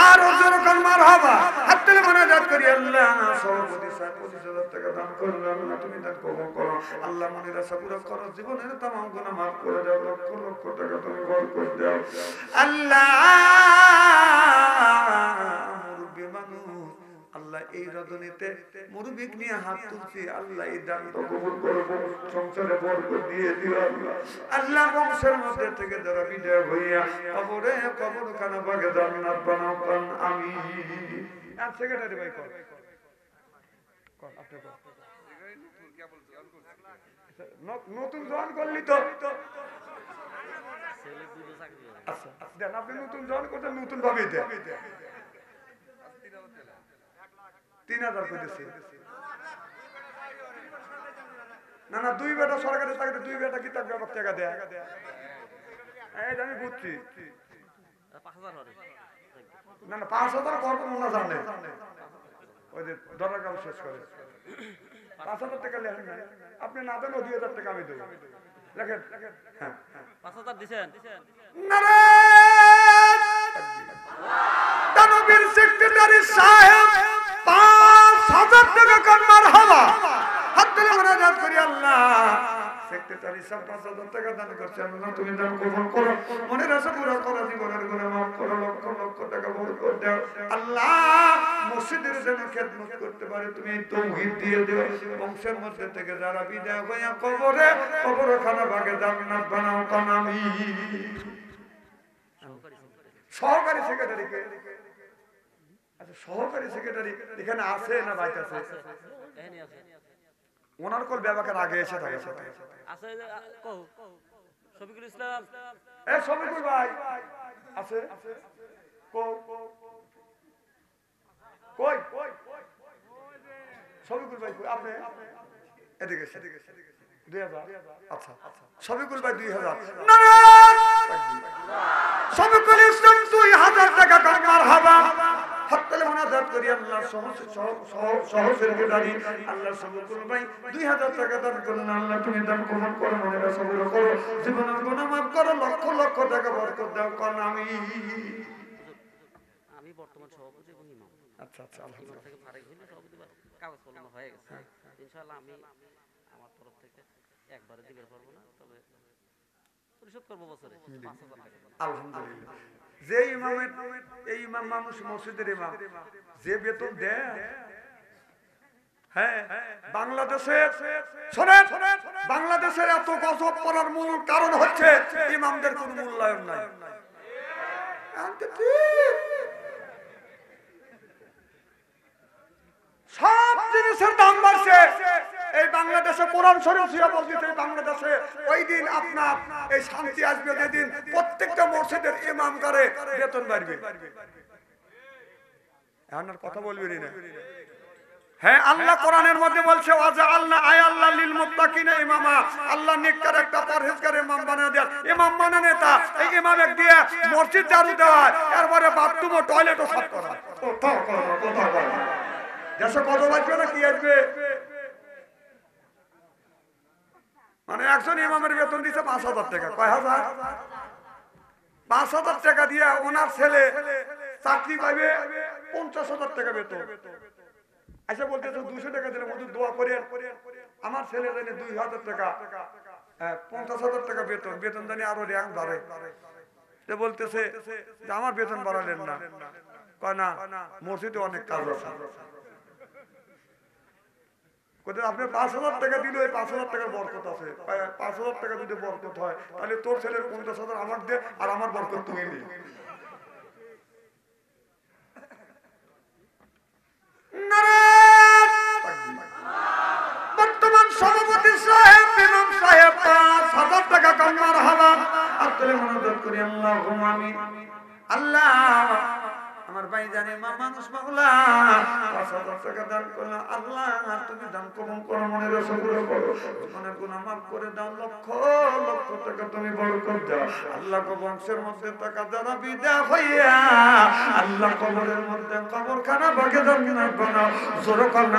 আর ওজনকার মারহাবা। হাতে মোনাজাত করি, আল্লাহ সভাপতি সাহেব 25,000 টাকা দান করলেন, আল্লাহ তুমি দান কবুল করো, আল্লাহ মনের আশা পুরো করো, জীবনের तमाम গুনাহ maaf করে দাও, লক্ষ লক্ষ টাকা তুমি বরকত দাও আল্লাহ। মুরব্বি মানুষ আল্লাহ এই রজনীতে মুরব্বিক নিয়ে হাত তুলছি, আল্লাহ এই দানটা কবুল করো, সংসারে বরকত দিয়ে দিও আল্লাহ। আল্লাহ বংশের মধ্যে থেকে যারা বিদায় হইয়া কবরখানা ভাগে জান্নাত বানাও, কারণ আমি সেক্রেটারি ভাই কর আপনি নতুন জয়েন করলি তো, আচ্ছা দেন, আপনি নতুন জয়েন করছেন, নতুন ভাবে দেন 3000 করেছি। না না, 2 বেটা সরকারি চাকরি, 2 বেটা কি তার ব্যাপার টাকা দেয়, আমি বুঝছি। না না 5000 করবো না জানে, ওই যে দরের কাম শেষ করে 5000 টাকা লেখেন না আপনি, না দেন 2000 টাকা আমি দেবো, লেখেন। হ্যাঁ 5000 দিছেন। দানবীর সেক্রেটারি সাহেব 5000 টাকা কর মারহাবা, হাত তুলে মুনাজাত করি আল্লাহ। সেক্রেটারি সাহেব 5000 টাকা দান করছেন, আল্লাহ তুমি দান কবুল করো, মনের আশা পুরো করো, জীবনের গুনাহ মাফ করো, লক্ষ লক্ষ টাকা বরকত দাও আল্লাহ। মসজিদের জন্য খেদমত করতে পারে তুমি তৌহিদ দিয়ে দিও, বংশের মধ্যে থেকে যারা বিদায় হইয়া কবরখানা ভাগে জান্নাত বানাও, কারণ আমি সহকারী সেক্রেটারিকে, আচ্ছা সহকারী সেক্রেটারি এখানে আছে না বাইতে আছে? ওনার কোল ব্যবহার আগে এসে থাকে আছে কও শফিকুল ইসলাম, এ শফিকুল ভাই আছে কই শফিকুল ভাই কই? আপনি এদিকে 2000, আচ্ছা শফিকুল ভাই 2000, শফিকুল ইসলাম 2000 টাকা কর মারহাবা, হাত তুলে মুনাজাত করি আল্লাহ। সেক্রেটারি আল্লাহ শফিকুল ভাই 2000 টাকা দান করলেন, আল্লাহ তুমি দান কবুল করো, মনের আশা পুরো করো, জীবনের গুনাহ মাফ করো, লক্ষ লক্ষ টাকা বরকত দাও, কারণ আমি বর্তমান সভাপতি এবং ইমাম। আচ্ছা আচ্ছা ইমাম থেকে ফারিক হইলে সভাপতি কাগজ কলম হয়ে গেছে, ইনশাআল্লাহ আমি আমার তরফ থেকে একবারে দিতে পারবো না, তবে পরিশোধ করব বছরে 5000 টাকা। আলহামদুলিল্লাহ। যে ইমামের এই ইমাম মানুষ মসজিদের ইমাম যে বেতন দেয়, হ্যাঁ বাংলাদেশের শোনেন, বাংলাদেশের এত গজব পড়ার মূল কারণ হচ্ছে ইমামদের কোনো মূল্যায়ন নাই। সব জিনিসের দাম বাড়ছে এই বাংলাদেশে, কোরআন শরীফ ছিল বলতেছে বাংলাদেশে ওই দিন আপনার এই শান্তি আসবে যেদিন প্রত্যেকটা মসজিদের ইমাম করে বেতন বাড়বে। এখন আর কথা বলবি না। হ্যাঁ আল্লাহ কোরআনের মধ্যে বলছে ওয়াজআলনা আয়াল্লাহ লিল মুত্তাকিনা ইমামা, আল্লাহ নেককার একটা পরহেজগার ইমাম বানিয়ে দেন। ইমাম মানে নেতা, এই ইমাম এক দিয়ে মসজিদ ঝাড়ু দেওয়া, এরপরে বাথরুম ও টয়লেটও সাফ করা। দেশে কত বাঁচবে না কি আসবে? মানে একজন ইমামের বেতন দিচ্ছে 5000 টাকা, কয় হাজার? 5000 টাকা দিয়ে ওনার ছেলে চাকরি পাইবে 50000 টাকা বেতন। আচ্ছা বলতেছে 200 টাকা দিলে মজুর দোয়া করেন, আমার ছেলে জানে 2000 টাকা, 50000 টাকা বেতন, বেতন জানি আরো র্যাঙ্ক বাড়ে। সে বলতেছে যে আমার বেতন বাড়ালেন না, কয় না মসজিদে অনেক কাজ আছে। আপনি 5000 টাকা দিলে 5000 টাকার বরকত আছে, 5000 টাকা যদি বরকত হয় তাহলে তোর ছেলের 50000 আমার দে, আর আমার বরকত তুমি নি। বর্তমান সভাপতি সাহেব ইমাম সাহেব 5000 টাকা কম মারহাবা, আপনি মনোযোগ করি আল্লাহুম্মা আমিন। আল্লাহ আমার ভাই জানে মা মানুষ মাওলা 5000 টাকা দান করলো, আল্লাহ তুমি দান কবুল করো, মনের আশা পুরো করো, জীবনের গুনাহ মাফ করে দাও, লক্ষ লক্ষ টাকা তুমি বরকত দাও আল্লাহ। বংশের মধ্যে টাকা যারা বিদায় হইয়া আল্লাহ কবরের মধ্যে কবরখানা ভাগে জান্নাত বানাও, জোরে করুন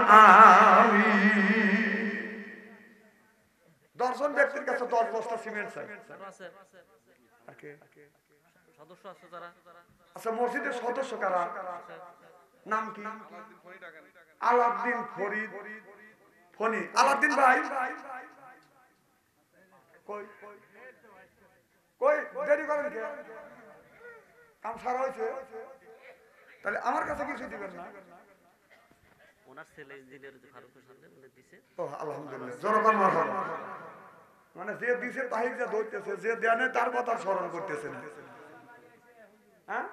আমিন। 10 জন ব্যক্তির কাছে 10 বস্তা সিমেন্ট চাই আছে, সদস্য আছে যারা। আচ্ছা মসজিদের সদস্য কারা? নাম কি? আলাউদ্দিন ফরিদ ফনি। আলাউদ্দিন ভাই কই কই দেরি করেন কে? কাম সারা হয়েছে, তাহলে আমার কাছে কিছু দিবেন না? ওনার ছেলে ইঞ্জিনিয়ার যে ফারুক হোসেন উনি দিছে। ও আলহামদুলিল্লাহ, জনগণ মারহাবা। মানে যে দিছে তাহির যে ধরতেছে, যে দেনে তার কথা স্মরণ করতেছে না। হ্যাঁ,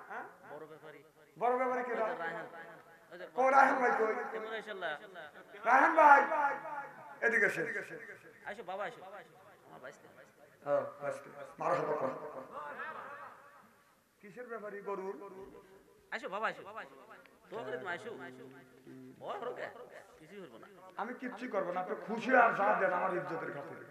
বড় ব্যাপারী বড় ব্যাপারে কি রায়হান, ওই যে কো রায়হান ভাই কই? কেমন আইছাল্লাহ? রায়হান ভাই এদিকে এসে। আইসো বাবা, আইসো আমার বাইসতে। হ্যাঁ, মারহাবা কর। কিসের ব্যাপারে গরুর? আইসো বাবা, আইসো তো করে তুমি আইসো। ও হরকে কিছু হইব না। আমি কিচ্ছু করব না, আপনি খুশি আর যা দেন আমার ইজ্জতের খাতিরে।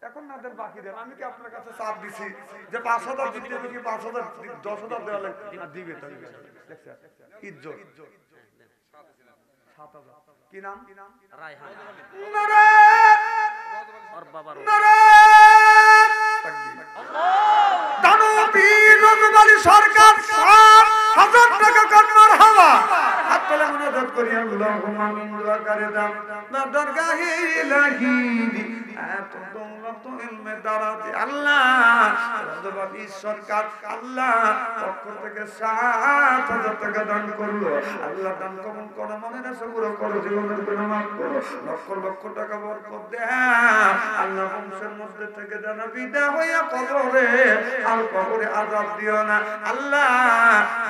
এখন না দেন বাকি দেন, আমি কি আপনার কাছে চাপ দিছি যে ৫,০০০ দিতে হবে কি ৫,০০০ ১০,০০০ দেওয়া লাগবে? না দিবে তো দেখছেন ইজ্জত। ৭,০০০ কি নাম? রায়হান নারে ওর বাবার দানবীর রঘুবলী সরকার ৭,০০০ টাকা কন্যার হাওয়া হাত তোলে মুনাজাত করি আল্লাহুম্মা মিন দরকারে দাম দরগাহে ইলাহি এত দৌলত ইলমে দারাতে আল্লাহ রঘুবলী সরকার আল্লাহ পক্ষ থেকে ৭,০০০ টাকা দান করলো। আল্লাহ দান কবুল করো, মনের আশা পুরো করো, জীবনের গুনাহ মাফ করো, লক্ষ লক্ষ টাকা বরকত দাও আল্লাহ। বংশের মধ্যে থেকে যেন বিদায় হইয়া কবরে আর কবরে আযাব দিও না আল্লাহ।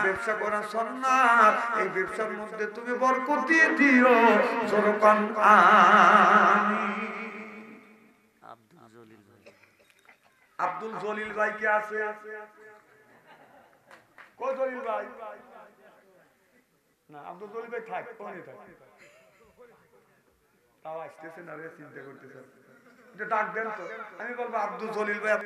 ব্যবসা করা সুন্নাত, এই ব্যবসার মধ্যে তুমি বরকত দিয়ে দিও। জোরকান আমিন। আব্দুল জলিল ভাই, আব্দুল জলিল ভাই কে আছে? কই জলিল ভাই? না আব্দুল জলিল ভাই থাক, কোনে থাক? তাও আসতেছে না রে, চিন্তা করতেছে। এটা ডাক দেন তো, আমি বলবো আব্দুল জলিল ভাই